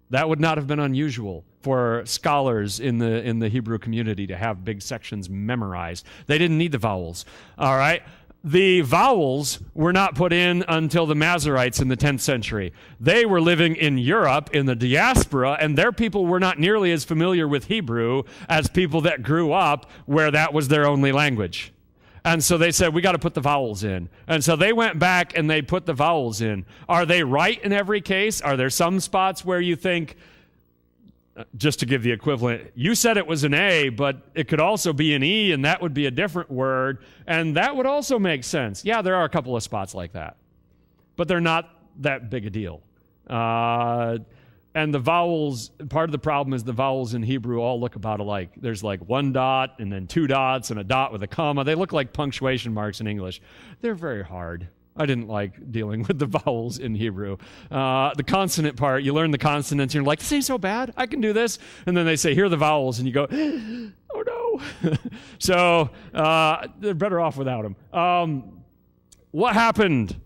That would not have been unusual for scholars in the Hebrew community to have big sections memorized. They didn't need the vowels. All right? The vowels were not put in until the Masoretes in the 10th century. They were living in Europe in the diaspora, and their people were not nearly as familiar with Hebrew as people that grew up where that was their only language. And so they said, we got to put the vowels in. And so they went back and they put the vowels in. Are they right in every case? Are there some spots where you think, just to give the equivalent, you said it was an A, but it could also be an E, and that would be a different word, and that would also make sense. Yeah, there are a couple of spots like that, but they're not that big a deal. And the vowels, part of the problem is the vowels in Hebrew all look about alike. There's like one dot and then two dots and a dot with a comma. They look like punctuation marks in English. They're very hard. I didn't like dealing with the vowels in Hebrew. The consonant part, you learn the consonants, and you're like, this ain't so bad. I can do this. And then they say, here are the vowels, and you go, oh no. So they're better off without them. What happened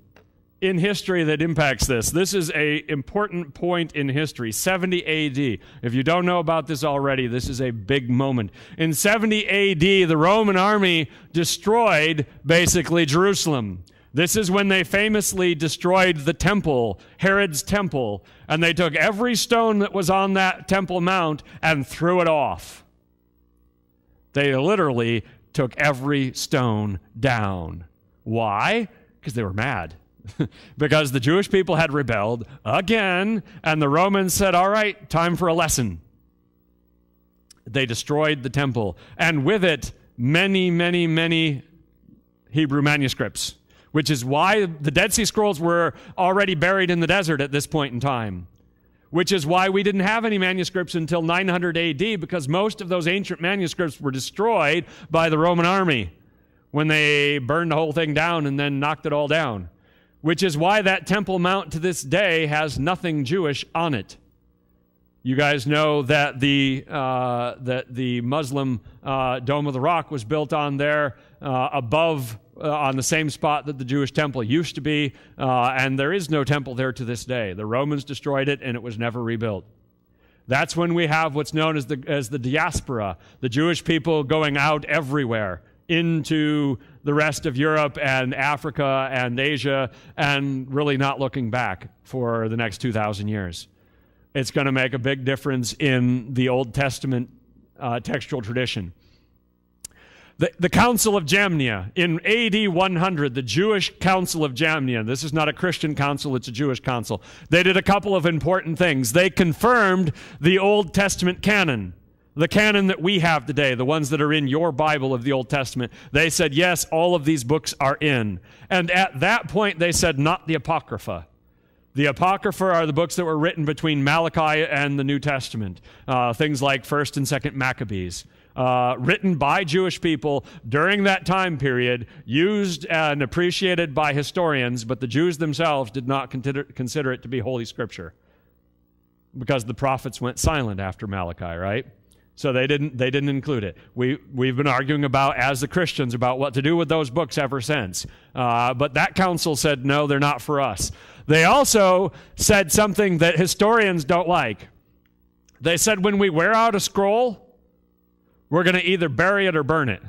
in history that impacts this? This is an important point in history, 70 AD. If you don't know about this already, this is a big moment. In 70 AD, the Roman army destroyed, basically, Jerusalem. This is when they famously destroyed the temple, Herod's temple, and they took every stone that was on that Temple Mount and threw it off. They literally took every stone down. Why? Because they were mad. because the Jewish people had rebelled again, and the Romans said, all right, time for a lesson. They destroyed the temple, and with it, many, many, many Hebrew manuscripts, which is why the Dead Sea Scrolls were already buried in the desert at this point in time, which is why we didn't have any manuscripts until 900 AD, because most of those ancient manuscripts were destroyed by the Roman army when they burned the whole thing down and then knocked it all down, which is why that Temple Mount to this day has nothing Jewish on it. You guys know that the Muslim Dome of the Rock was built on there above, on the same spot that the Jewish temple used to be, and there is no temple there to this day. The Romans destroyed it, and it was never rebuilt. That's when we have what's known as the diaspora, the Jewish people going out everywhere into the rest of Europe and Africa and Asia, and really not looking back for the next 2,000 years. It's going to make a big difference in the Old Testament textual tradition. The Council of Jamnia, in AD 100, the Jewish Council of Jamnia, this is not a Christian council, it's a Jewish council. They did a couple of important things. They confirmed the Old Testament canon, the canon that we have today, the ones that are in your Bible of the Old Testament. They said, yes, all of these books are in. And at that point, they said, not the Apocrypha. The Apocrypha are the books that were written between Malachi and the New Testament, things like 1st and 2nd Maccabees, written by Jewish people during that time period, used and appreciated by historians, but the Jews themselves did not consider it to be Holy Scripture because the prophets went silent after Malachi, right? So they didn't include it. We've been arguing about, as the Christians, about what to do with those books ever since. But that council said, no, they're not for us. They also said something that historians don't like. They said, when we wear out a scroll, we're going to either bury it or burn it,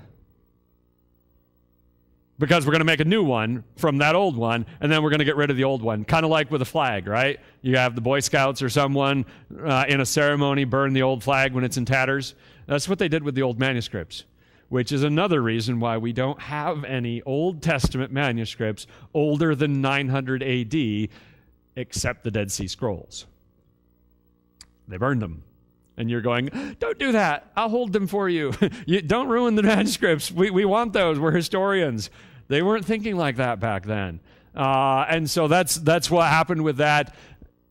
because we're going to make a new one from that old one, and then we're going to get rid of the old one. Kind of like with a flag, right? You have the Boy Scouts or someone in a ceremony burn the old flag when it's in tatters. That's what they did with the old manuscripts, which is another reason why we don't have any Old Testament manuscripts older than 900 AD, except the Dead Sea Scrolls. They burned them. And you're going, don't do that. I'll hold them for you. Don't ruin the manuscripts. We want those. We're historians. They weren't thinking like that back then. And so that's what happened with that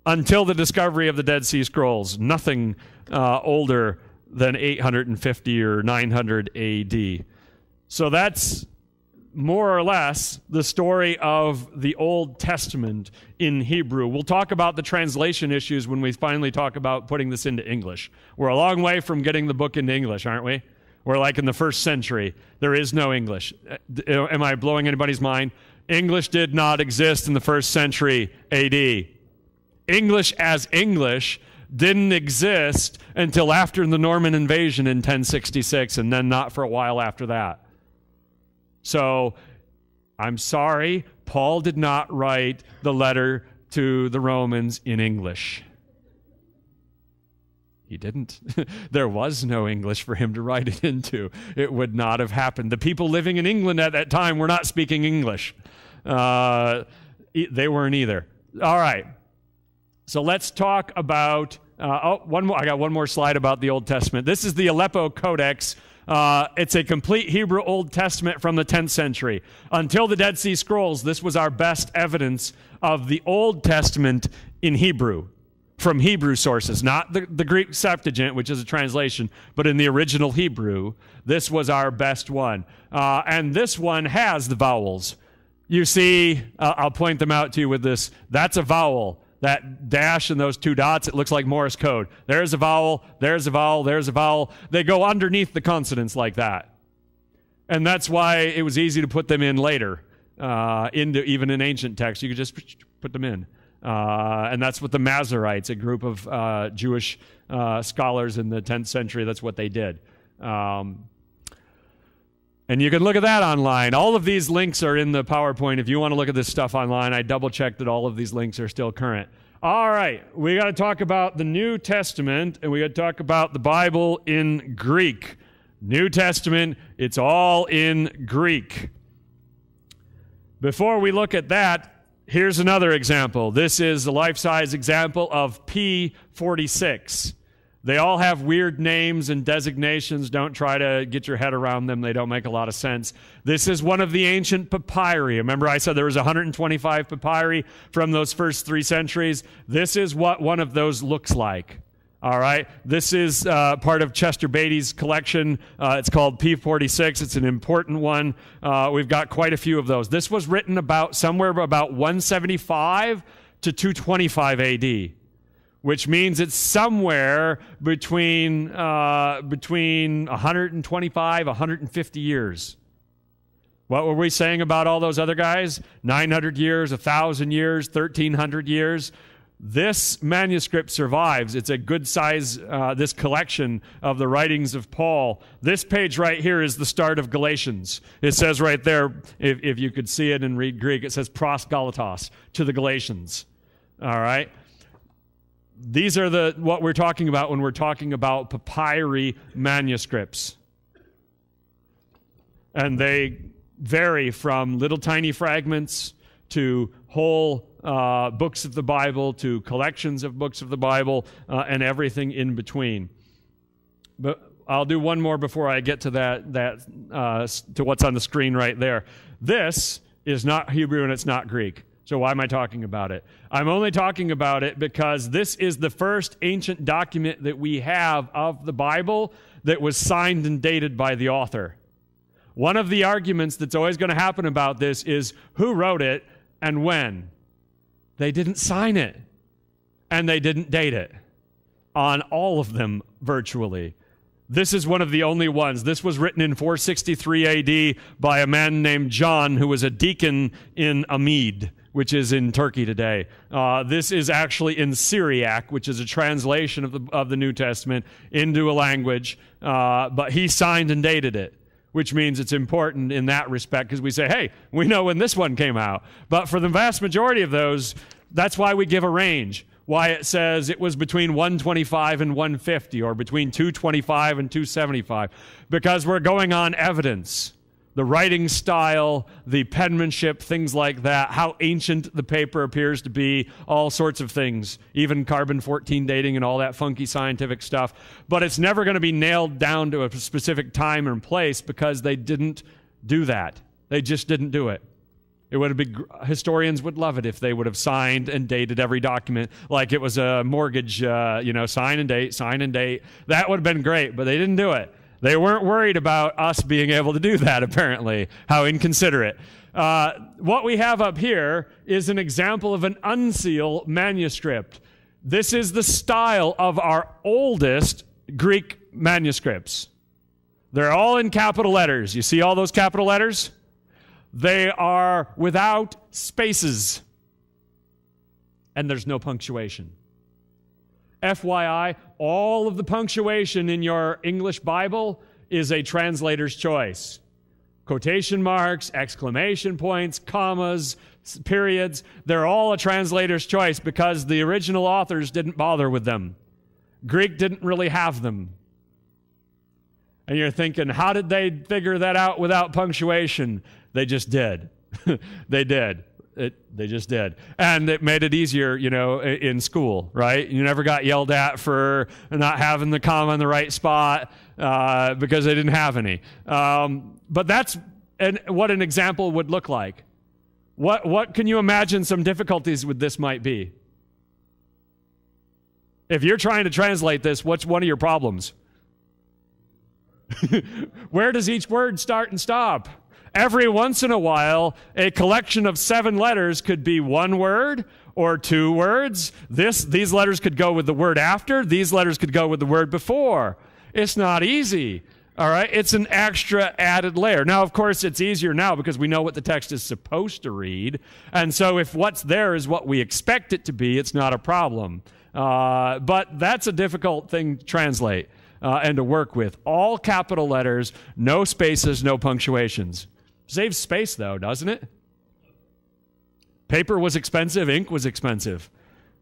until the discovery of the Dead Sea Scrolls. Nothing older than 850 or 900 AD. So that's more or less the story of the Old Testament in Hebrew. We'll talk about the translation issues when we finally talk about putting this into English. We're a long way from getting the book into English, aren't we? We're like in the 1st century. There is no English. Am I blowing anybody's mind? English did not exist in the 1st century AD. English as English didn't exist until after the Norman invasion in 1066, and then not for a while after that. So, I'm sorry, Paul did not write the letter to the Romans in English. He didn't. There was no English for him to write it into. It would not have happened. The people living in England at that time were not speaking English. They weren't either. All right. So let's talk about, one more. I got one more slide about the Old Testament. This is the Aleppo Codex. It's a complete Hebrew Old Testament from the 10th century. Until the Dead Sea Scrolls, this was our best evidence of the Old Testament in Hebrew, from Hebrew sources, not the Greek Septuagint, which is a translation, but in the original Hebrew. This was our best one. And this one has the vowels. You see, I'll point them out to you with this. That's a vowel. That dash and those 2 dots, it looks like Morse code. There's a vowel, there's a vowel, there's a vowel. They go underneath the consonants like that. And that's why it was easy to put them in later, even in ancient texts. You could just put them in. And that's what the Masoretes, a group of Jewish scholars in the 10th century, that's what they did. And you can look at that online. All of these links are in the PowerPoint. If you want to look at this stuff online, I double-checked that all of these links are still current. All right, we got to talk about the New Testament, and we got to talk about the Bible in Greek. New Testament, it's all in Greek. Before we look at that, Here's another example. This is a life-size example of P46. They all have weird names and designations. Don't try to get your head around them. They don't make a lot of sense. This is one of the ancient papyri. Remember I said there was 125 papyri from those first 3 centuries? This is what one of those looks like. All right, this is part of Chester Beatty's collection. It's called P46. It's an important one. We've got quite a few of those. This was written somewhere about 175 to 225 AD, which means it's somewhere between 125, 150 years. What were we saying about all those other guys? 900 years, 1,000 years, 1,300 years. This manuscript survives. It's a good size, this collection of the writings of Paul. This page right here is the start of Galatians. It says right there, if you could see it and read Greek, it says pros Galatos, to the Galatians. All right? These are what we're talking about when we're talking about papyri manuscripts. And they vary from little tiny fragments to whole books of the Bible, to collections of books of the Bible, and everything in between. But I'll do one more before I get to to what's on the screen right there. This is not Hebrew and it's not Greek. So why am I talking about it? I'm only talking about it because this is the first ancient document that we have of the Bible that was signed and dated by the author. One of the arguments that's always going to happen about this is who wrote it and when. They didn't sign it, and they didn't date it on all of them virtually. This is one of the only ones. This was written in 463 AD by a man named John, who was a deacon in Amid, which is in Turkey today. This is actually in Syriac, which is a translation of the New Testament into a language, but he signed and dated it, which means it's important in that respect because we say, hey, we know when this one came out. But for the vast majority of those, that's why we give a range, why it says it was between 125 and 150 or between 225 and 275, because we're going on evidence. The writing style, the penmanship, things like that, how ancient the paper appears to be, all sorts of things, even carbon-14 dating and all that funky scientific stuff. But it's never going to be nailed down to a specific time and place because they didn't do that. They just didn't do it. It would have been, historians would love it if they would have signed and dated every document like it was a mortgage, sign and date, sign and date. That would have been great, but they didn't do it. They weren't worried about us being able to do that, apparently. How inconsiderate. What we have up here is an example of an unsealed manuscript. This is the style of our oldest Greek manuscripts. They're all in capital letters. You see all those capital letters? They are without spaces. And there's no punctuation. FYI, all of the punctuation in your English Bible is a translator's choice. Quotation marks, exclamation points, commas, periods, they're all a translator's choice because the original authors didn't bother with them. Greek didn't really have them. And you're thinking, how did they figure that out without punctuation? They just did. They did. They just did. And it made it easier, in school, right? You never got yelled at for not having the comma in the right spot because they didn't have any. But that's what an example would look like. What can you imagine some difficulties with this might be? If you're trying to translate this, what's one of your problems? Where does each word start and stop? Every once in a while, a collection of 7 letters could be one word or 2 words. These letters could go with the word after. These letters could go with the word before. It's not easy, all right? It's an extra added layer. Now, of course, it's easier now because we know what the text is supposed to read. And so if what's there is what we expect it to be, it's not a problem. But that's a difficult thing to translate and to work with. All capital letters, no spaces, no punctuations. Saves space, though, doesn't it? Paper was expensive. Ink was expensive.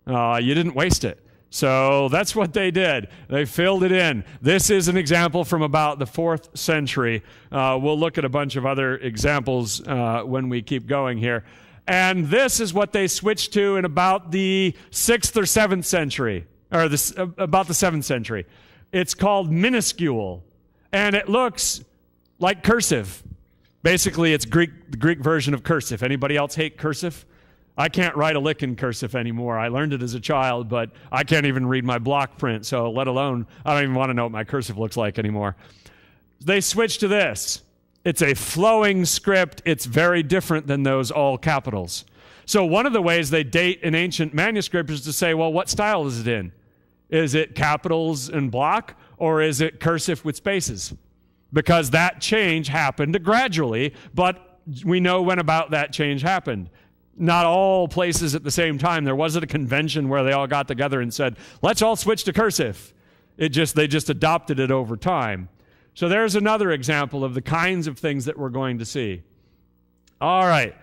You didn't waste it. So that's what they did. They filled it in. This is an example from about the 4th century. We'll look at a bunch of other examples when we keep going here. And this is what they switched to in about the 6th or 7th century, or about the 7th century. It's called minuscule, and it looks like cursive. Basically, it's the Greek version of cursive. Anybody else hate cursive? I can't write a lick in cursive anymore. I learned it as a child, but I can't even read my block print, so let alone, I don't even want to know what my cursive looks like anymore. They switched to this. It's a flowing script. It's very different than those all capitals. So one of the ways they date an ancient manuscript is to say, well, what style is it in? Is it capitals and block, or is it cursive with spaces? Because that change happened gradually, but we know when about that change happened. Not all places at the same time. There wasn't a convention where they all got together and said, let's all switch to cursive. They just adopted it over time. So there's another example of the kinds of things that we're going to see. All right.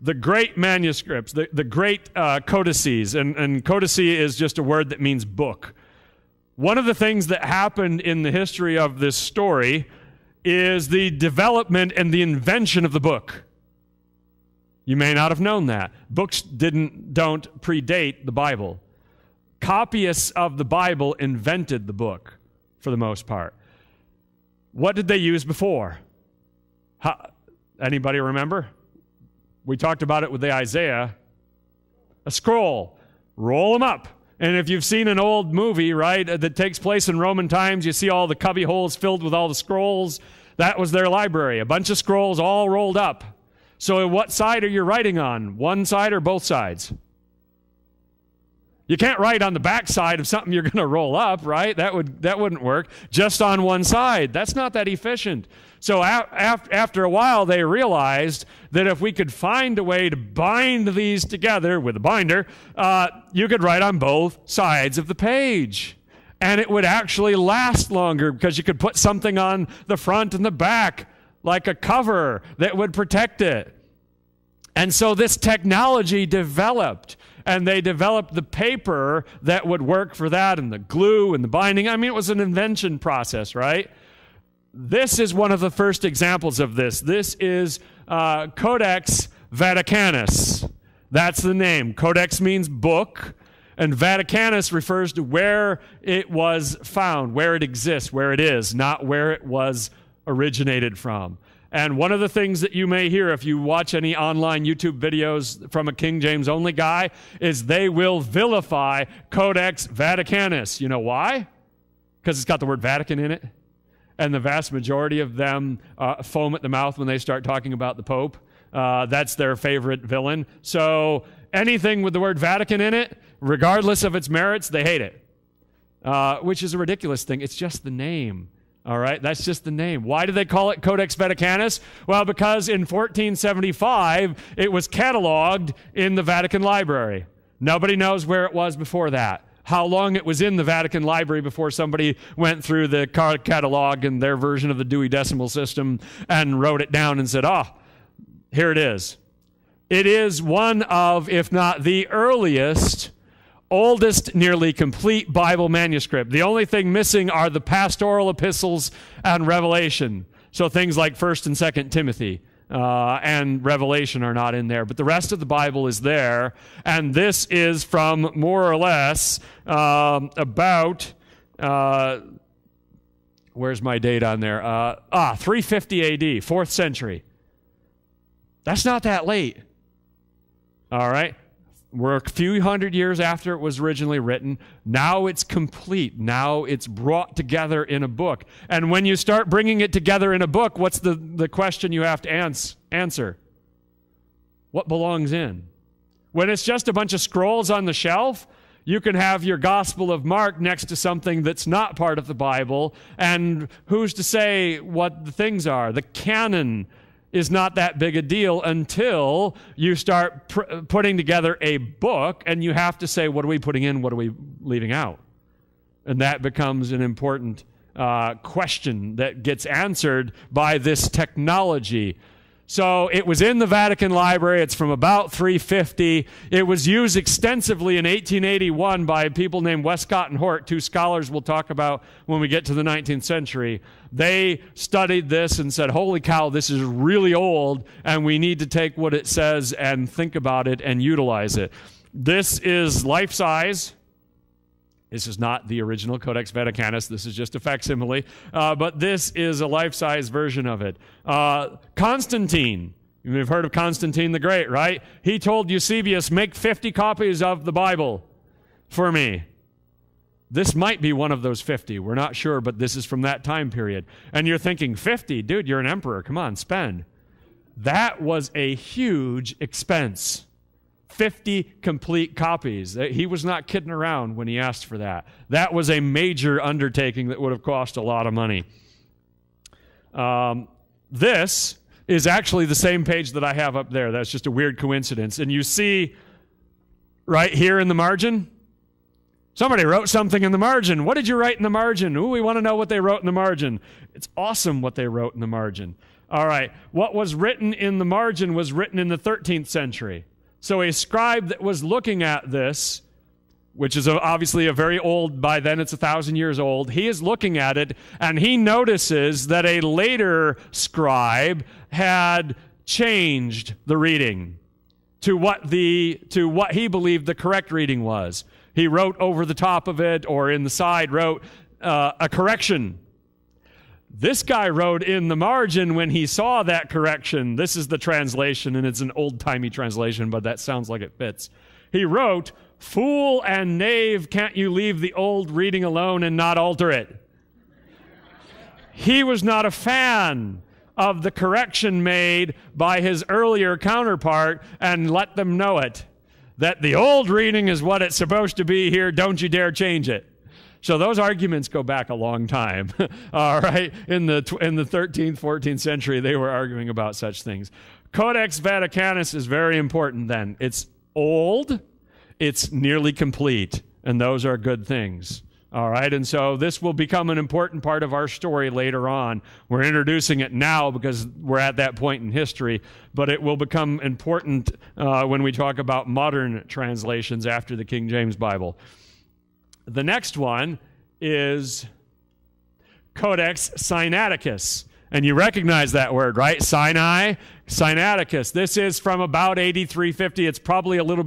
The great manuscripts, the great codices, and codice is just a word that means book. One of the things that happened in the history of this story is the development and the invention of the book. You may not have known that. Books don't predate the Bible. Copyists of the Bible invented the book, for the most part. What did they use before? Anybody remember? We talked about it with the Isaiah. A scroll. Roll them up. And if you've seen an old movie, right, that takes place in Roman times, you see all the cubby holes filled with all the scrolls. That was their library. A bunch of scrolls all rolled up. So what side are you writing on? One side or both sides? You can't write on the back side of something you're going to roll up, right? That wouldn't work. Just on one side. That's not that efficient. So after a while, they realized that if we could find a way to bind these together with a binder, you could write on both sides of the page. And it would actually last longer because you could put something on the front and the back, like a cover that would protect it. And so this technology developed. And they developed the paper that would work for that, and the glue and the binding. I mean, it was an invention process, right? This is one of the first examples of this. This is Codex Vaticanus. That's the name. Codex means book, and Vaticanus refers to where it was found, where it exists, where it is, not where it was originated from. And one of the things that you may hear if you watch any online YouTube videos from a King James only guy is they will vilify Codex Vaticanus. You know why? Because it's got the word Vatican in it. And the vast majority of them foam at the mouth when they start talking about the Pope. That's their favorite villain. So anything with the word Vatican in it, regardless of its merits, they hate it. Which is a ridiculous thing. It's just the name. All right, that's just the name. Why do they call it Codex Vaticanus? Well, because in 1475, it was cataloged in the Vatican Library. Nobody knows where it was before that. How long it was in the Vatican Library before somebody went through the catalog and their version of the Dewey Decimal System and wrote it down and said, here it is. It is one of, if not the earliest, oldest, nearly complete Bible manuscript. The only thing missing are the pastoral epistles and Revelation. So things like 1st and 2nd Timothy and Revelation are not in there. But the rest of the Bible is there. And this is from more or less about, where's my date on there? 350 AD, 4th century. That's not that late. All right? We're a few hundred years after it was originally written. Now it's complete. Now it's brought together in a book. And when you start bringing it together in a book, what's the question you have to answer? What belongs in? When it's just a bunch of scrolls on the shelf, you can have your Gospel of Mark next to something that's not part of the Bible, and who's to say what the things are? The canon is not that big a deal until you start putting together a book, and you have to say, what are we putting in, what are we leaving out? And that becomes an important question that gets answered by this technology. So it was in the Vatican Library. It's from about 350. It was used extensively in 1881 by people named Westcott and Hort, two scholars we'll talk about when we get to the 19th century. They studied this and said, holy cow, this is really old, and we need to take what it says and think about it and utilize it. This is life-size. This is not the original Codex Vaticanus. This is just a facsimile. But this is a life-size version of it. Constantine. You've heard of Constantine the Great, right? He told Eusebius, make 50 copies of the Bible for me. This might be one of those 50. We're not sure, but this is from that time period. And you're thinking, 50? Dude, you're an emperor. Come on, spend. That was a huge expense. 50 complete copies. He was not kidding around when he asked for that. That was a major undertaking that would have cost a lot of money. This is actually the same page that I have up there. That's just a weird coincidence. And you see right here in the margin, somebody wrote something in the margin. What did you write in the margin? Ooh, we want to know what they wrote in the margin. It's awesome what they wrote in the margin. All right, what was written in the margin was written in the 13th century. So a scribe that was looking at this, which is obviously a very old, by then it's 1,000 years old, he is looking at it, and he notices that a later scribe had changed the reading to what he believed the correct reading was. He wrote over the top of it, or in the side wrote a correction. This guy wrote in the margin when he saw that correction. This is the translation, and it's an old-timey translation, but that sounds like it fits. He wrote, fool and knave, can't you leave the old reading alone and not alter it? He was not a fan of the correction made by his earlier counterpart and let them know it. That the old reading is what it's supposed to be here, don't you dare change it. So those arguments go back a long time. All right, in the 13th, 14th century, they were arguing about such things. Codex Vaticanus is very important then. It's old, it's nearly complete, and those are good things. All right, and so this will become an important part of our story later on. We're introducing it now because we're at that point in history, but it will become important when we talk about modern translations after the King James Bible. The next one is Codex Sinaiticus. And you recognize that word, right? Sinai, Sinaiticus. This is from about 8350. It's probably a little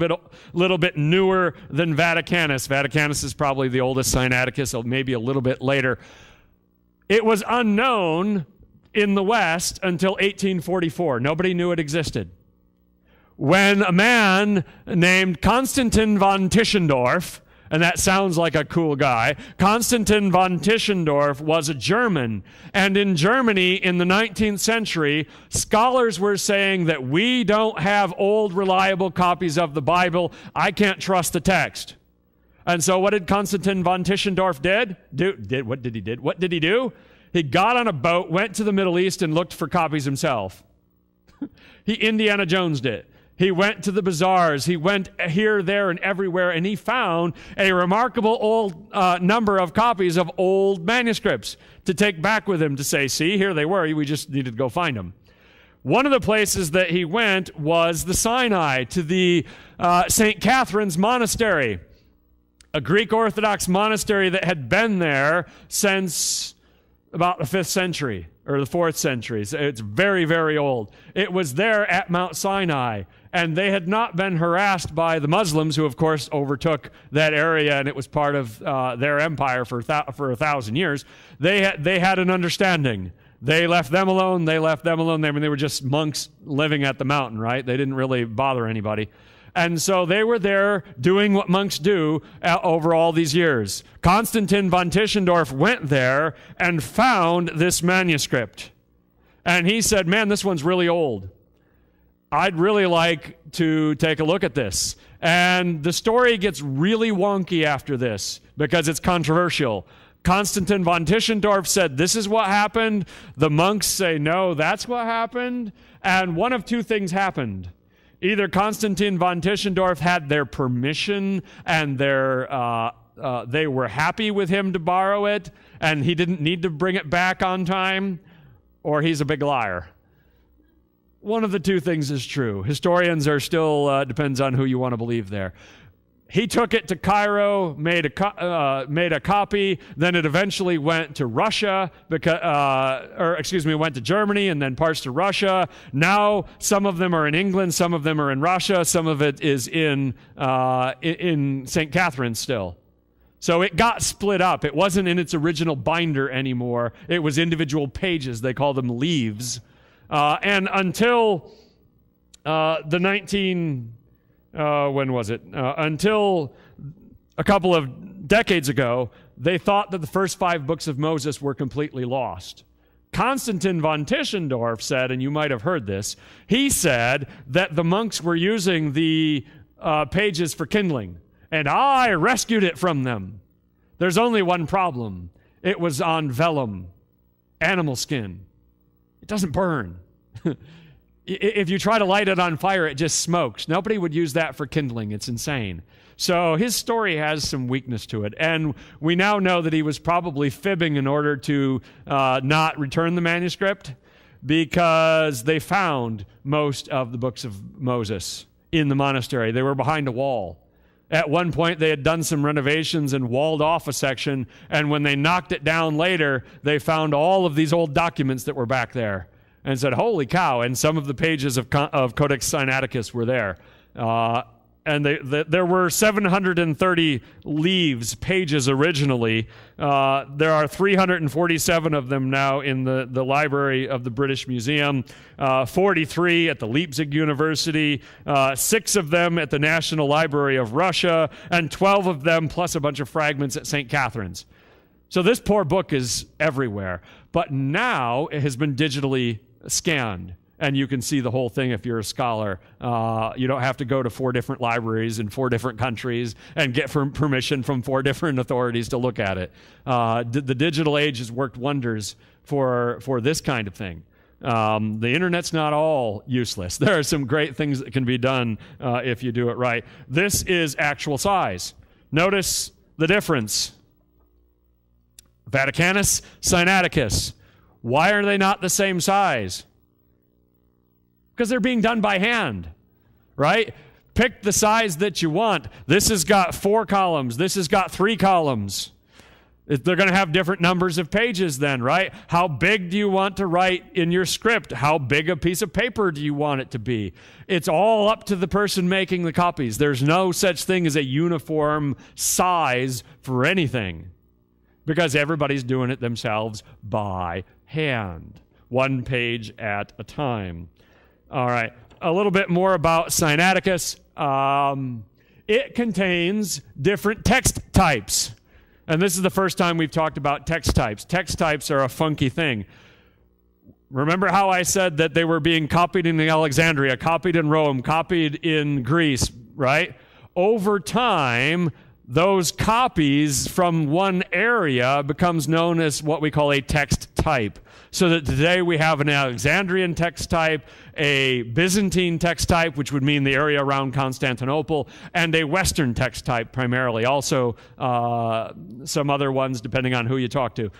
bit newer than Vaticanus. Vaticanus is probably the oldest. Sinaiticus, maybe a little bit later. It was unknown in the West until 1844. Nobody knew it existed. When a man named Constantine von Tischendorf, and that sounds like a cool guy. Constantine von Tischendorf was a German. And in Germany in the 19th century, scholars were saying that we don't have old, reliable copies of the Bible. I can't trust the text. And so what did Constantine von Tischendorf What did he do? He got on a boat, went to the Middle East, and looked for copies himself. He Indiana Jones'd it. He went to the bazaars. He went here, there, and everywhere, and he found a remarkable old number of copies of old manuscripts to take back with him to say, see, here they were. We just needed to go find them. One of the places that he went was the Sinai, to the St. Catherine's Monastery, a Greek Orthodox monastery that had been there since about the 5th century or the 4th century. So it's very, very old. It was there at Mount Sinai. And they had not been harassed by the Muslims, who, of course, overtook that area, and it was part of their empire for 1,000 years. They had an understanding. They left them alone. They were just monks living at the mountain, right? They didn't really bother anybody. And so they were there doing what monks do over all these years. Constantine von Tischendorf went there and found this manuscript. And he said, man, this one's really old. I'd really like to take a look at this. And the story gets really wonky after this because it's controversial. Constantine von Tischendorf said, this is what happened. The monks say, no, that's what happened. And one of two things happened. Either Constantine von Tischendorf had their permission and they were happy with him to borrow it and he didn't need to bring it back on time, or he's a big liar. one of the two things is true. Historians are still, depends on who you want to believe there. He took it to Cairo, made a copy, then it eventually went to Russia, went to Germany and then parts to Russia. Now some of them are in England, some of them are in Russia, some of it is in St. Catharines still. So it got split up. It wasn't in its original binder anymore. It was individual pages. They call them leaves. And until until a couple of decades ago, they thought that the first 5 books of Moses were completely lost. Konstantin von Tischendorf said, and you might have heard this, he said that the monks were using the pages for kindling, and I rescued it from them. There's only one problem. It was on vellum, animal skin. It doesn't burn. If you try to light it on fire, it just smokes. Nobody would use that for kindling. It's insane. So his story has some weakness to it. And we now know that he was probably fibbing in order to not return the manuscript, because they found most of the books of Moses in the monastery. They were behind a wall. At one point, they had done some renovations and walled off a section. And when they knocked it down later, they found all of these old documents that were back there. And said, holy cow, and some of the pages of Codex Sinaiticus were there. And there were 730 pages originally. There are 347 of them now in the library of the British Museum, 43 at the Leipzig University, 6 of them at the National Library of Russia, and 12 of them plus a bunch of fragments at St. Catharines. So this poor book is everywhere. But now it has been digitally scanned, and you can see the whole thing if you're a scholar. You don't have to go to 4 different libraries in 4 different countries and get permission from 4 different authorities to look at it. The digital age has worked wonders for this kind of thing. The internet's not all useless. There are some great things that can be done if you do it right. This is actual size. Notice the difference. Vaticanus, Sinaiticus. Why are they not the same size? Because they're being done by hand, right? Pick the size that you want. This has got 4 columns. This has got 3 columns. They're going to have different numbers of pages then, right? How big do you want to write in your script? How big a piece of paper do you want it to be? It's all up to the person making the copies. There's no such thing as a uniform size for anything, because everybody's doing it themselves by hand, 1 page at a time. All right, a little bit more about Sinaiticus. It contains different text types. And this is the first time we've talked about text types. Text types are a funky thing. Remember how I said that they were being copied in Alexandria, copied in Rome, copied in Greece, right? Over time, those copies from one area becomes known as what we call a text type. So that today we have an Alexandrian text type, a Byzantine text type, which would mean the area around Constantinople, and a Western text type primarily. Also some other ones depending on who you talk to.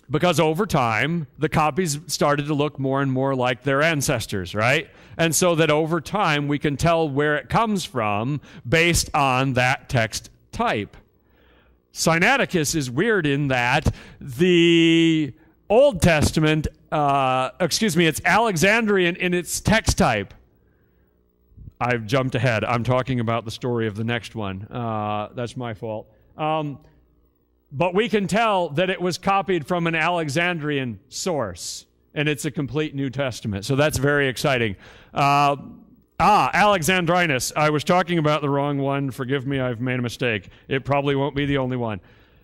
Because over time, the copies started to look more and more like their ancestors, right? And so that over time, we can tell where it comes from based on that text type. Sinaiticus is weird in that the Old Testament, it's Alexandrian in its text type. I've jumped ahead. I'm talking about the story of the next one. That's my fault. But we can tell that it was copied from an Alexandrian source, and it's a complete New Testament. So that's very exciting. Alexandrinus. I was talking about the wrong one. Forgive me, I've made a mistake. It probably won't be the only one.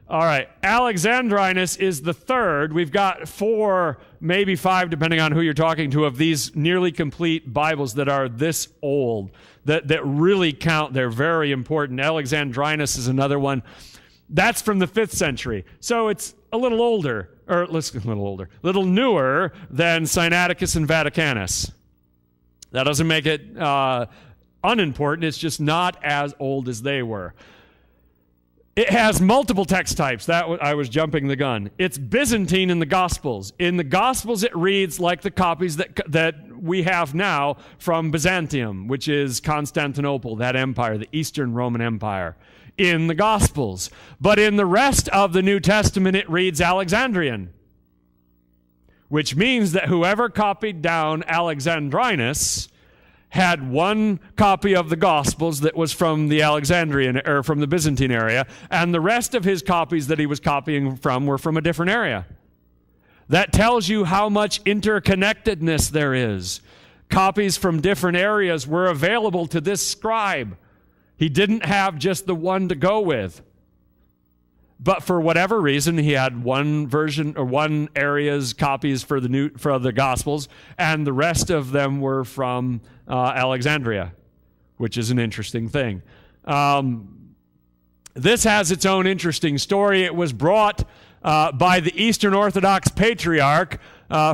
All right, Alexandrinus is the third. We've got 4, maybe 5, depending on who you're talking to, of these nearly complete Bibles that are this old, that really count. They're very important. Alexandrinus is another one. That's from the 5th century. So it's a little older, or let's a little newer than Sinaiticus and Vaticanus. That doesn't make it unimportant. It's just not as old as they were. It has multiple text types. I was jumping the gun. It's Byzantine in the Gospels. In the Gospels, it reads like the copies that we have now from Byzantium, which is Constantinople, that empire, the Eastern Roman Empire, in the Gospels. But in the rest of the New Testament, it reads Alexandrian, which means that whoever copied down Alexandrinus had one copy of the Gospels that was from the Alexandrian or from the Byzantine area, and the rest of his copies that he was copying from were from a different area. That tells you how much interconnectedness there is. Copies from different areas were available to this scribe. He didn't have just the one to go with. But for whatever reason, he had one version or one area's copies for the Gospels, and the rest of them were from Alexandria, which is an interesting thing. This has its own interesting story. It was brought by the Eastern Orthodox Patriarch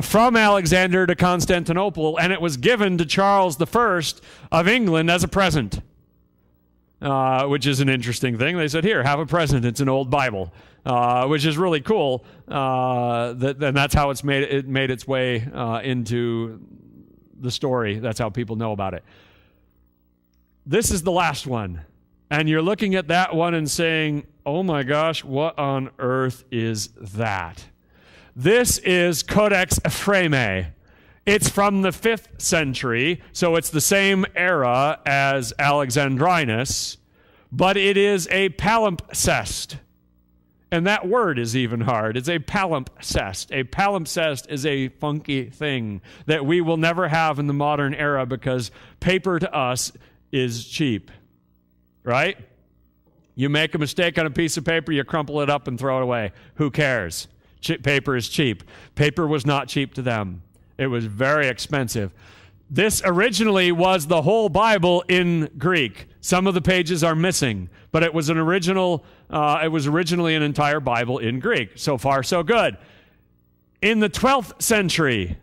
from Alexander to Constantinople, and it was given to Charles I of England as a present. Which is an interesting thing. They said, here, have a present. It's an old Bible, which is really cool. And that's how it made its way into the story. That's how people know about it. This is the last one. And you're looking at that one and saying, oh my gosh, what on earth is that? This is Codex Ephraemi. It's from the 5th century, so it's the same era as Alexandrinus, but it is a palimpsest. And that word is even hard. It's a palimpsest. A palimpsest is a funky thing that we will never have in the modern era because paper to us is cheap, right? You make a mistake on a piece of paper, you crumple it up and throw it away. Who cares? Paper is cheap. Paper was not cheap to them. It was very expensive. This originally was the whole Bible in Greek. Some of the pages are missing, but it was originally an entire Bible in Greek. So far, so good. In the 12th century,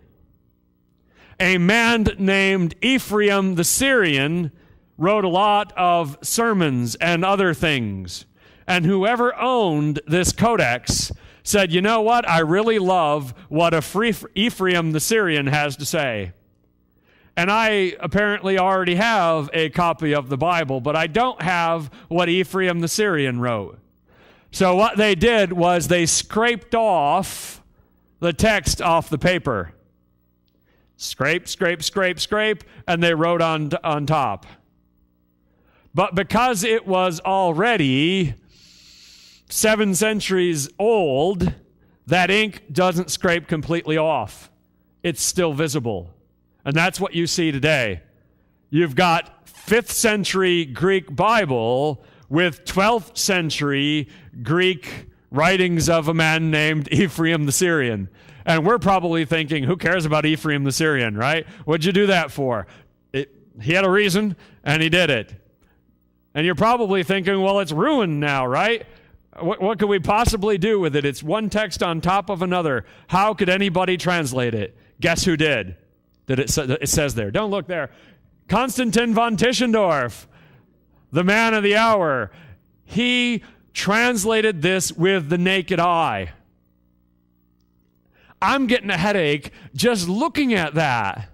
a man named Ephraim the Syrian wrote a lot of sermons and other things. And whoever owned this codex said, you know what? I really love what Ephraim the Syrian has to say. And I apparently already have a copy of the Bible, but I don't have what Ephraim the Syrian wrote. So what they did was they scraped off the text off the paper. Scrape, scrape, scrape, scrape, and they wrote on top. But because it was already 7 centuries old, that ink doesn't scrape completely off. It's still visible. And that's what you see today. You've got 5th century Greek Bible with 12th century Greek writings of a man named Ephraim the Syrian. And we're probably thinking, who cares about Ephraim the Syrian, right? What'd you do that for? He had a reason, and he did it. And you're probably thinking, well, it's ruined now, right? What could we possibly do with it? It's one text on top of another. How could anybody translate it? Guess who did? It says there. Don't look there. Konstantin von Tischendorf, the man of the hour. He translated this with the naked eye. I'm getting a headache just looking at that.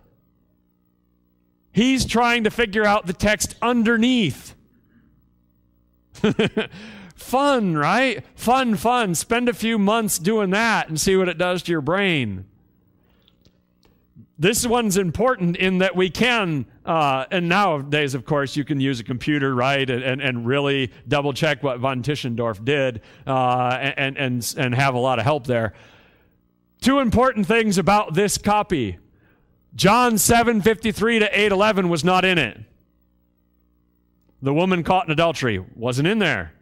He's trying to figure out the text underneath. Fun, right? Fun. Spend a few months doing that and see what it does to your brain. This one's important in that we can, and nowadays, of course, you can use a computer, right, and really double-check what von Tischendorf did and have a lot of help there. 2 important things about this copy. John 7:53 to 8:11 was not in it. The woman caught in adultery wasn't in there.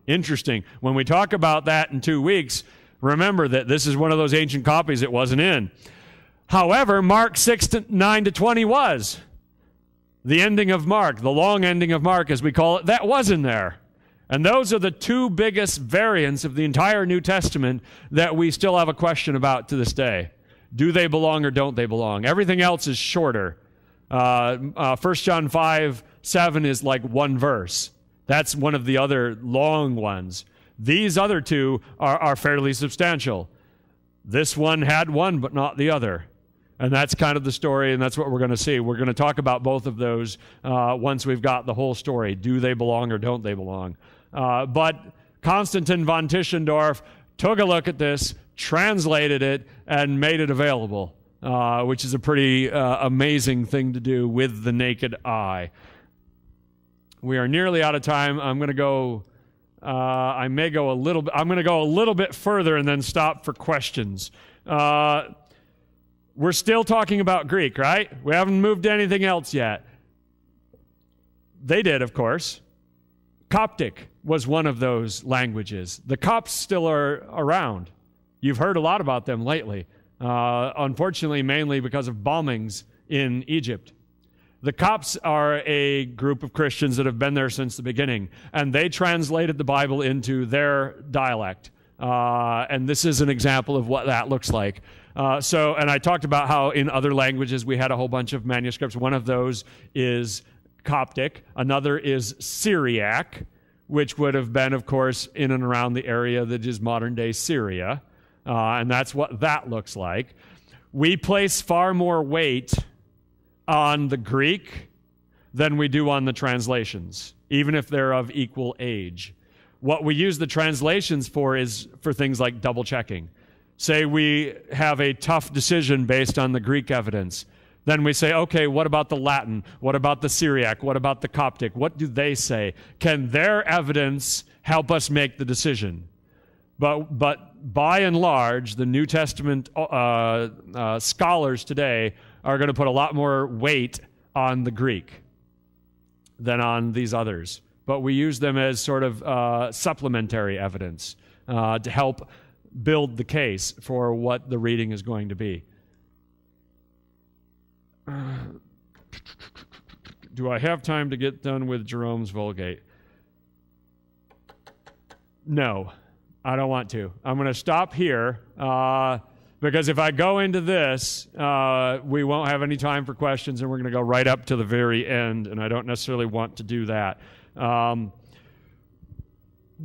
Interesting. When we talk about that in 2 weeks, remember that this is one of those ancient copies it wasn't in. However, Mark 6:9 to 20 was. The ending of Mark, the long ending of Mark as we call it, that was in there. And those are the 2 biggest variants of the entire New Testament that we still have a question about to this day. Do they belong or don't they belong? Everything else is shorter. 1 John 5:7 is like one verse. That's one of the other long ones. These other two are fairly substantial. This one had one, but not the other. And that's kind of the story, and that's what we're going to see. We're going to talk about both of those once we've got the whole story. Do they belong or don't they belong? But Konstantin von Tischendorf took a look at this, translated it, and made it available, which is a pretty amazing thing to do with the naked eye. We are nearly out of time. I'm going to go... I'm going to go a little bit further and then stop for questions. We're still talking about Greek, right? We haven't moved to anything else yet. They did, of course. Coptic was one of those languages. The Copts still are around. You've heard a lot about them lately, unfortunately mainly because of bombings in Egypt. The Copts are a group of Christians that have been there since the beginning, and they translated the Bible into their dialect. And this is an example of what that looks like. And I talked about how in other languages we had a whole bunch of manuscripts. One of those is Coptic. Another is Syriac, which would have been, of course, in and around the area that is modern-day Syria. And that's what that looks like. We place far more weight on the Greek than we do on the translations, even if they're of equal age. What we use the translations for is for things like double-checking. Say we have a tough decision based on the Greek evidence. Then we say, okay, what about the Latin? What about the Syriac? What about the Coptic? What do they say? Can their evidence help us make the decision? But by and large, the New Testament scholars today are going to put a lot more weight on the Greek than on these others. But we use them as sort of supplementary evidence to help build the case for what the reading is going to be. Do I have time to get done with Jerome's Vulgate? No, I don't want to. I'm going to stop here because if I go into this, we won't have any time for questions, and we're going to go right up to the very end, and I don't necessarily want to do that.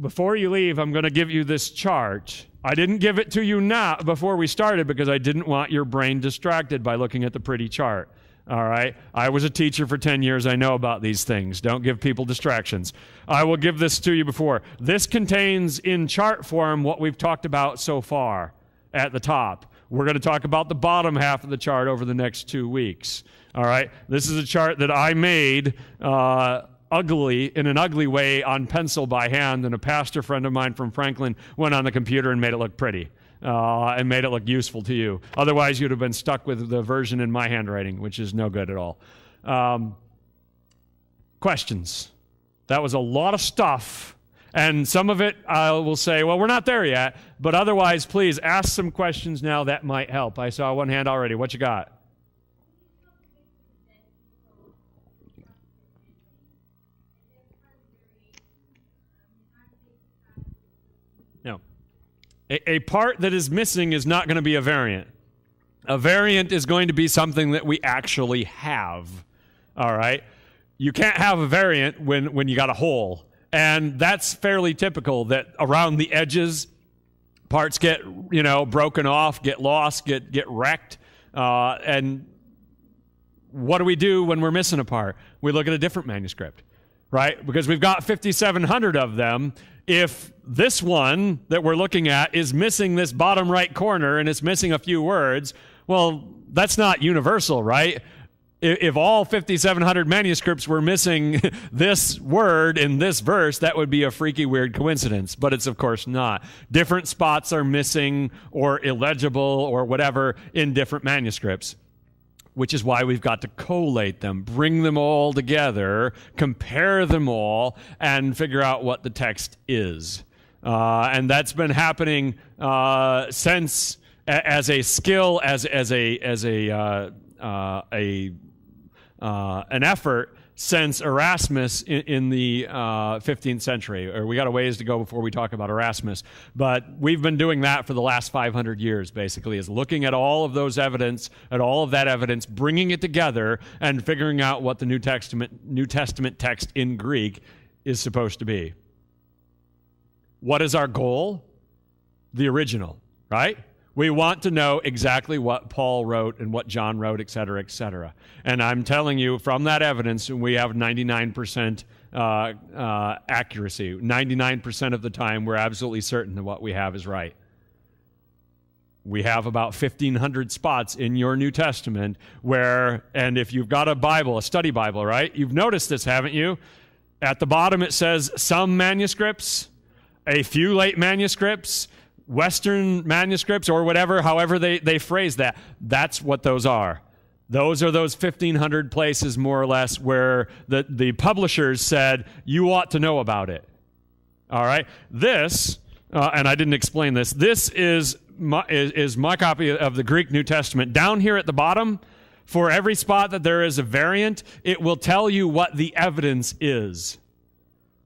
Before you leave, I'm going to give you this chart. I didn't give it to you now before we started because I didn't want your brain distracted by looking at the pretty chart. All right? I was a teacher for 10 years. I know about these things. Don't give people distractions. I will give this to you before. This contains in chart form what we've talked about so far at the top. We're going to talk about the bottom half of the chart over the next 2 weeks. All right? This is a chart that I made in an ugly way on pencil by hand, and a pastor friend of mine from Franklin went on the computer and made it look pretty and made it look useful to you. Otherwise, you'd have been stuck with the version in my handwriting, which is no good at all. Questions? That was a lot of stuff, and some of it I will say, well, we're not there yet, but otherwise, please ask some questions now. That might help. I saw one hand already. What you got? No. A part that is missing is not going to be a variant. A variant is going to be something that we actually have. All right? You can't have a variant when you got a hole. And that's fairly typical, that around the edges, parts get, broken off, get lost, get wrecked. And what do we do when we're missing a part? We look at a different manuscript, right? Because we've got 5,700 of them. If this one that we're looking at is missing this bottom right corner and it's missing a few words, well, that's not universal, right? If all 5,700 manuscripts were missing this word in this verse, that would be a freaky weird coincidence, but it's of course not. Different spots are missing or illegible or whatever in different manuscripts, which is why we've got to collate them, bring them all together, compare them all, and figure out what the text is. And that's been happening since, as a skill, as an effort since Erasmus in the 15th century. Or we got a ways to go before we talk about Erasmus. But we've been doing that for the last 500 years, basically, is looking at all of those evidence, at all of that evidence, bringing it together, and figuring out what the New Testament text in Greek is supposed to be. What is our goal? The original, right? We want to know exactly what Paul wrote and what John wrote, et cetera, et cetera. And I'm telling you, from that evidence, we have 99% accuracy. 99% of the time, we're absolutely certain that what we have is right. We have about 1,500 spots in your New Testament where, and if you've got a Bible, a study Bible, right? You've noticed this, haven't you? At the bottom it says some manuscripts, a few late manuscripts, Western manuscripts, or whatever, however they phrase that. That's what those are. Those are those 1,500 places, more or less, where the publishers said, you ought to know about it. All right? This, and I didn't explain this, this is my copy of the Greek New Testament. Down here at the bottom, for every spot that there is a variant, it will tell you what the evidence is.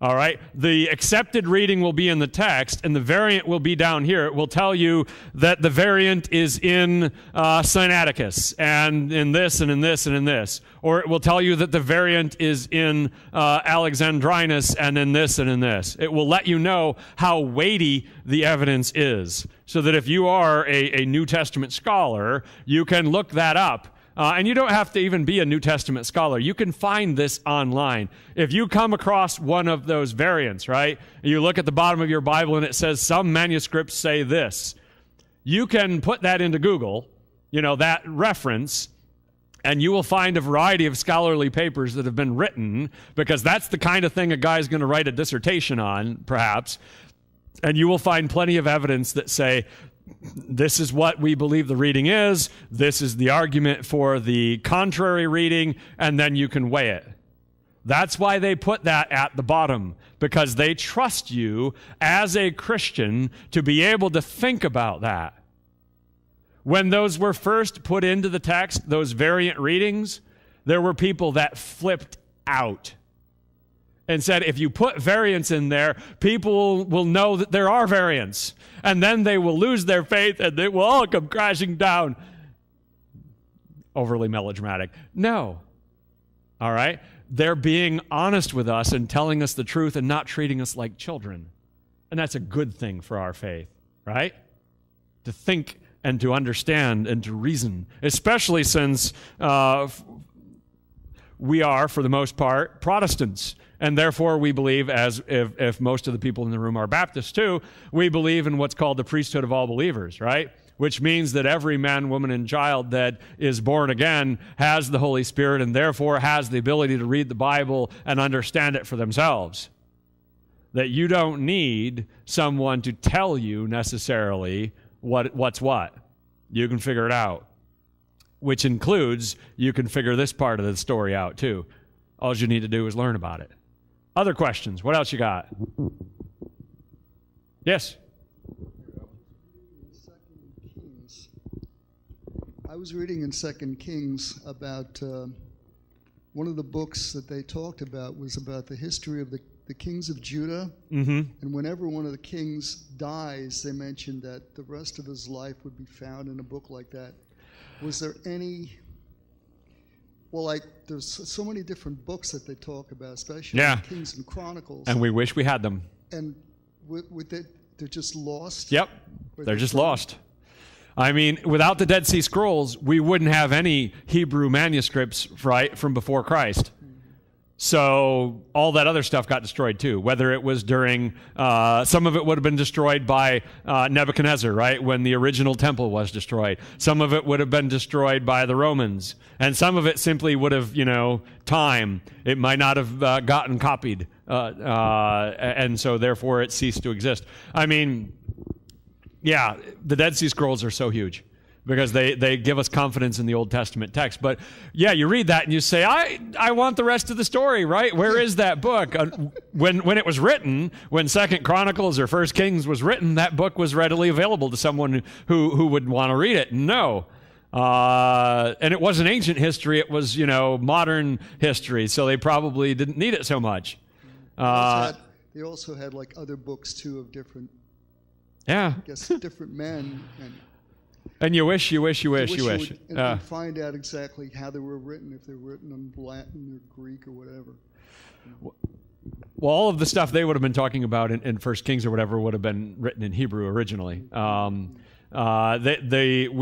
All right? The accepted reading will be in the text, and the variant will be down here. It will tell you that the variant is in Sinaiticus, and in this, and in this, and in this. Or it will tell you that the variant is in Alexandrinus, and in this, and in this. It will let you know how weighty the evidence is, so that if you are a New Testament scholar, you can look that up. And you don't have to even be a New Testament scholar. You can find this online. If you come across one of those variants, right, you look at the bottom of your Bible and it says some manuscripts say this, you can put that into Google, that reference, and you will find a variety of scholarly papers that have been written, because that's the kind of thing a guy's going to write a dissertation on, perhaps, and you will find plenty of evidence that say, this is what we believe the reading is, this is the argument for the contrary reading, and then you can weigh it. That's why they put that at the bottom, because they trust you as a Christian to be able to think about that. When those were first put into the text, those variant readings, there were people that flipped out and said, if you put variants in there, people will know that there are variants. And then they will lose their faith and they will all come crashing down. Overly melodramatic. No. All right? They're being honest with us and telling us the truth and not treating us like children. And that's a good thing for our faith, right? To think and to understand and to reason, especially since we are, for the most part, Protestants. And therefore, we believe, as if most of the people in the room are Baptists too, we believe in what's called the priesthood of all believers, right? Which means that every man, woman, and child that is born again has the Holy Spirit and therefore has the ability to read the Bible and understand it for themselves. That you don't need someone to tell you necessarily what's what. You can figure it out. Which includes, you can figure this part of the story out too. All you need to do is learn about it. Other questions? What else you got? Yes? I was reading in 2 Kings about one of the books that they talked about was about the history of the kings of Judah. Mm-hmm. And whenever one of the kings dies, they mentioned that the rest of his life would be found in a book like that. Was there any... Well, there's so many different books that they talk about, especially Kings and Chronicles. And we wish we had them. And they're just lost? Yep, they're just lost. I mean, without the Dead Sea Scrolls, we wouldn't have any Hebrew manuscripts, right, from before Christ. So all that other stuff got destroyed too, whether it was during, some of it would have been destroyed by Nebuchadnezzar, right, when the original temple was destroyed. Some of it would have been destroyed by the Romans. And some of it simply would have, time. It might not have gotten copied. And so therefore it ceased to exist. I mean, yeah, the Dead Sea Scrolls are so huge, because they give us confidence in the Old Testament text. But yeah, you read that and you say, I want the rest of the story, right? Where is that book? When it was written, when 2 Chronicles or 1 Kings was written, that book was readily available to someone who would want to read it. No. And it wasn't ancient history, it was, modern history, so they probably didn't need it so much. They also had like other books too of different, different men. And you wish. And find out exactly how they were written, if they were written in Latin or Greek or whatever. Well, all of the stuff they would have been talking about in First Kings or whatever would have been written in Hebrew originally. We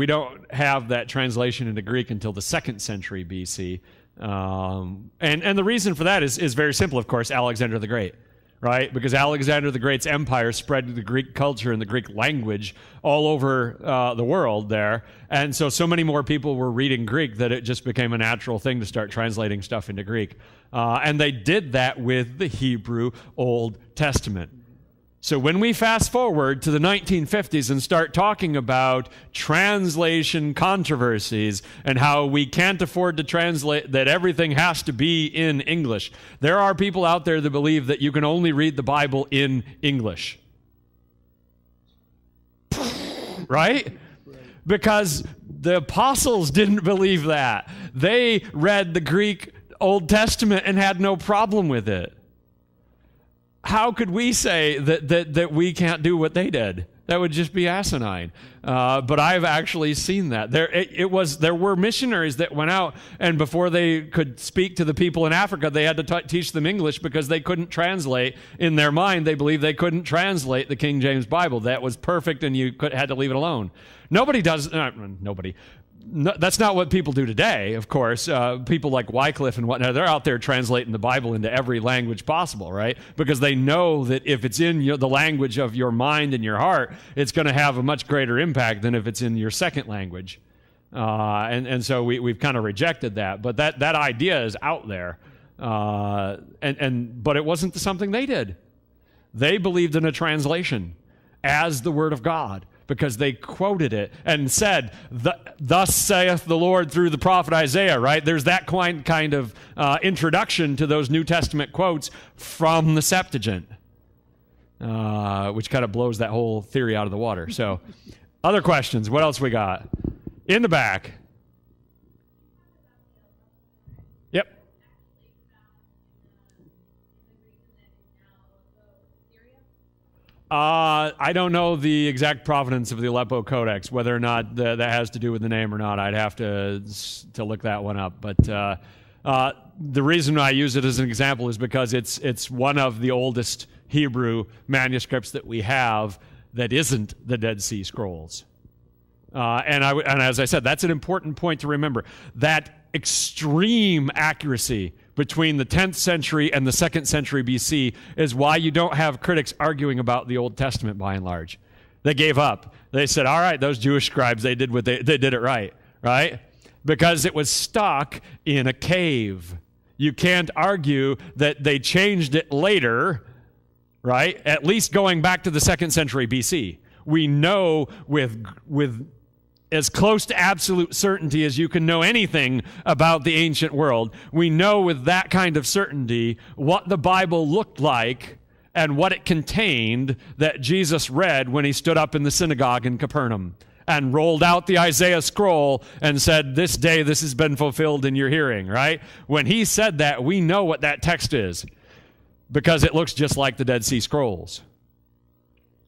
don't have that translation into Greek until the 2nd century BC. And the reason for that is very simple, of course, Alexander the Great, right? Because Alexander the Great's empire spread the Greek culture and the Greek language all over the world there. And so many more people were reading Greek that it just became a natural thing to start translating stuff into Greek. And they did that with the Hebrew Old Testament. So when we fast forward to the 1950s and start talking about translation controversies and how we can't afford to translate, that everything has to be in English, there are people out there that believe that you can only read the Bible in English. Right? Because the apostles didn't believe that. They read the Greek Old Testament and had no problem with it. How could we say that we can't do what they did? That would just be asinine. But I've actually seen that. There were missionaries that went out, and before they could speak to the people in Africa, they had to teach them English because they couldn't translate. In their mind, they believed they couldn't translate the King James Bible. That was perfect, and you had to leave it alone. Nobody does. Nobody. No, that's not what people do today, of course. People like Wycliffe and whatnot, they're out there translating the Bible into every language possible, right? Because they know that if it's in the language of your mind and your heart, it's going to have a much greater impact than if it's in your second language. And so we've kind of rejected that. But that idea is out there. But it wasn't something they did. They believed in a translation as the Word of God, because they quoted it and said, thus saith the Lord through the prophet Isaiah, right? There's that kind of introduction to those New Testament quotes from the Septuagint, which kind of blows that whole theory out of the water. So, other questions? What else we got? In the back. Yep. I don't know the exact provenance of the Aleppo Codex, whether or not that has to do with the name or not. I'd have to look that one up. But the reason I use it as an example is because it's one of the oldest Hebrew manuscripts that we have that isn't the Dead Sea Scrolls. And as I said, that's an important point to remember. That extreme accuracy between the 10th century and the 2nd century BC is why you don't have critics arguing about the Old Testament by and large. They gave up. They said, all right, those Jewish scribes, they did it right? Because it was stuck in a cave. You can't argue that they changed it later, right? At least going back to the 2nd century BC. We know with as close to absolute certainty as you can know anything about the ancient world, we know with that kind of certainty what the Bible looked like and what it contained that Jesus read when he stood up in the synagogue in Capernaum and rolled out the Isaiah scroll and said, this day this has been fulfilled in your hearing, right? When he said that, we know what that text is because it looks just like the Dead Sea Scrolls,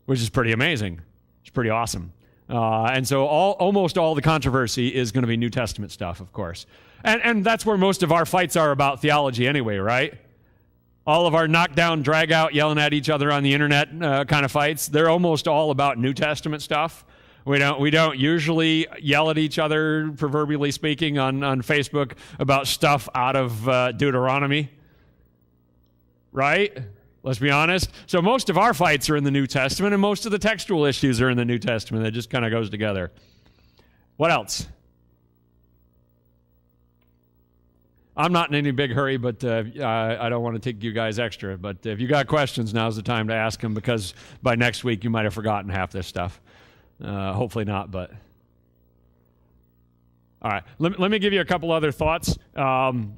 which is pretty amazing. It's pretty awesome. And so almost all the controversy is going to be New Testament stuff, of course. And that's where most of our fights are about theology anyway, right? All of our knockdown, drag out, yelling at each other on the internet kind of fights, they're almost all about New Testament stuff. We don't usually yell at each other, proverbially speaking, on Facebook about stuff out of Deuteronomy, right? Let's be honest. So most of our fights are in the New Testament, and most of the textual issues are in the New Testament. It just kind of goes together. What else? I'm not in any big hurry, but I don't want to take you guys extra. But if you got questions, now's the time to ask them, because by next week you might have forgotten half this stuff. Hopefully not, but... All right, let me give you a couple other thoughts.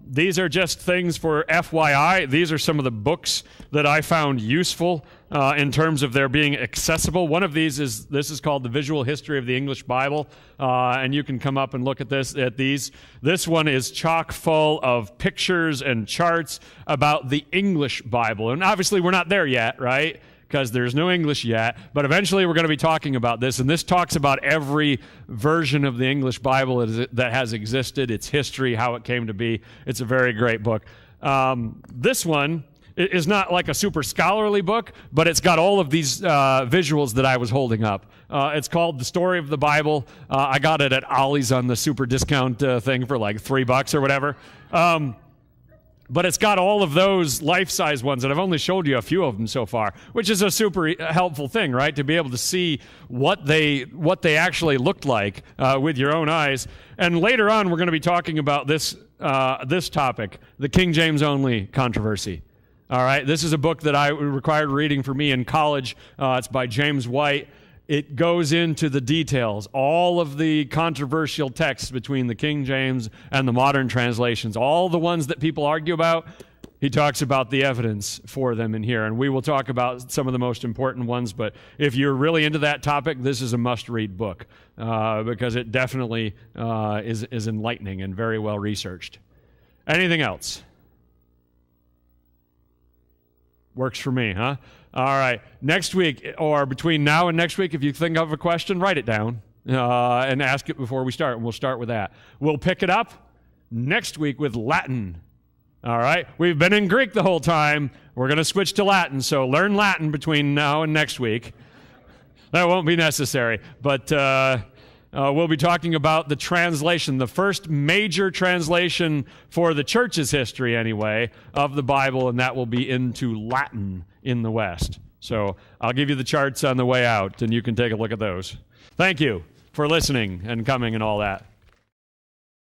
These are just things for FYI. These are some of the books that I found useful in terms of their being accessible. One of these is called The Visual History of the English Bible, and you can come up and look at these. This one is chock full of pictures and charts about the English Bible. And obviously we're not there yet, right? Because there's no English yet, but eventually we're going to be talking about this, and this talks about every version of the English Bible that has existed, its history, how it came to be. It's a very great book. This one It is not like a super scholarly book, but it's got all of these visuals that I was holding up. It's called The Story of the Bible. I got it at Ollie's on the super discount thing for like $3 or whatever. But it's got all of those life-size ones, and I've only showed you a few of them so far, which is a super helpful thing, right? To be able to see what they actually looked like with your own eyes. And later on, we're going to be talking about this topic, the King James only controversy. All right, this is a book that I required reading for me in college. It's by James White. It goes into the details, all of the controversial texts between the King James and the modern translations, all the ones that people argue about. He talks about the evidence for them in here, and we will talk about some of the most important ones, but if you're really into that topic, this is a must-read book because it definitely is enlightening and very well researched. Anything else? Works for me, huh? All right. Next week, or between now and next week, if you think of a question, write it down and ask it before we start. And we'll start with that. We'll pick it up next week with Latin. All right. We've been in Greek the whole time. We're going to switch to Latin. So learn Latin between now and next week. That won't be necessary. But we'll be talking about the translation, the first major translation for the church's history, anyway, of the Bible, and that will be into Latin in the West. So I'll give you the charts on the way out, and you can take a look at those. Thank you for listening and coming and all that.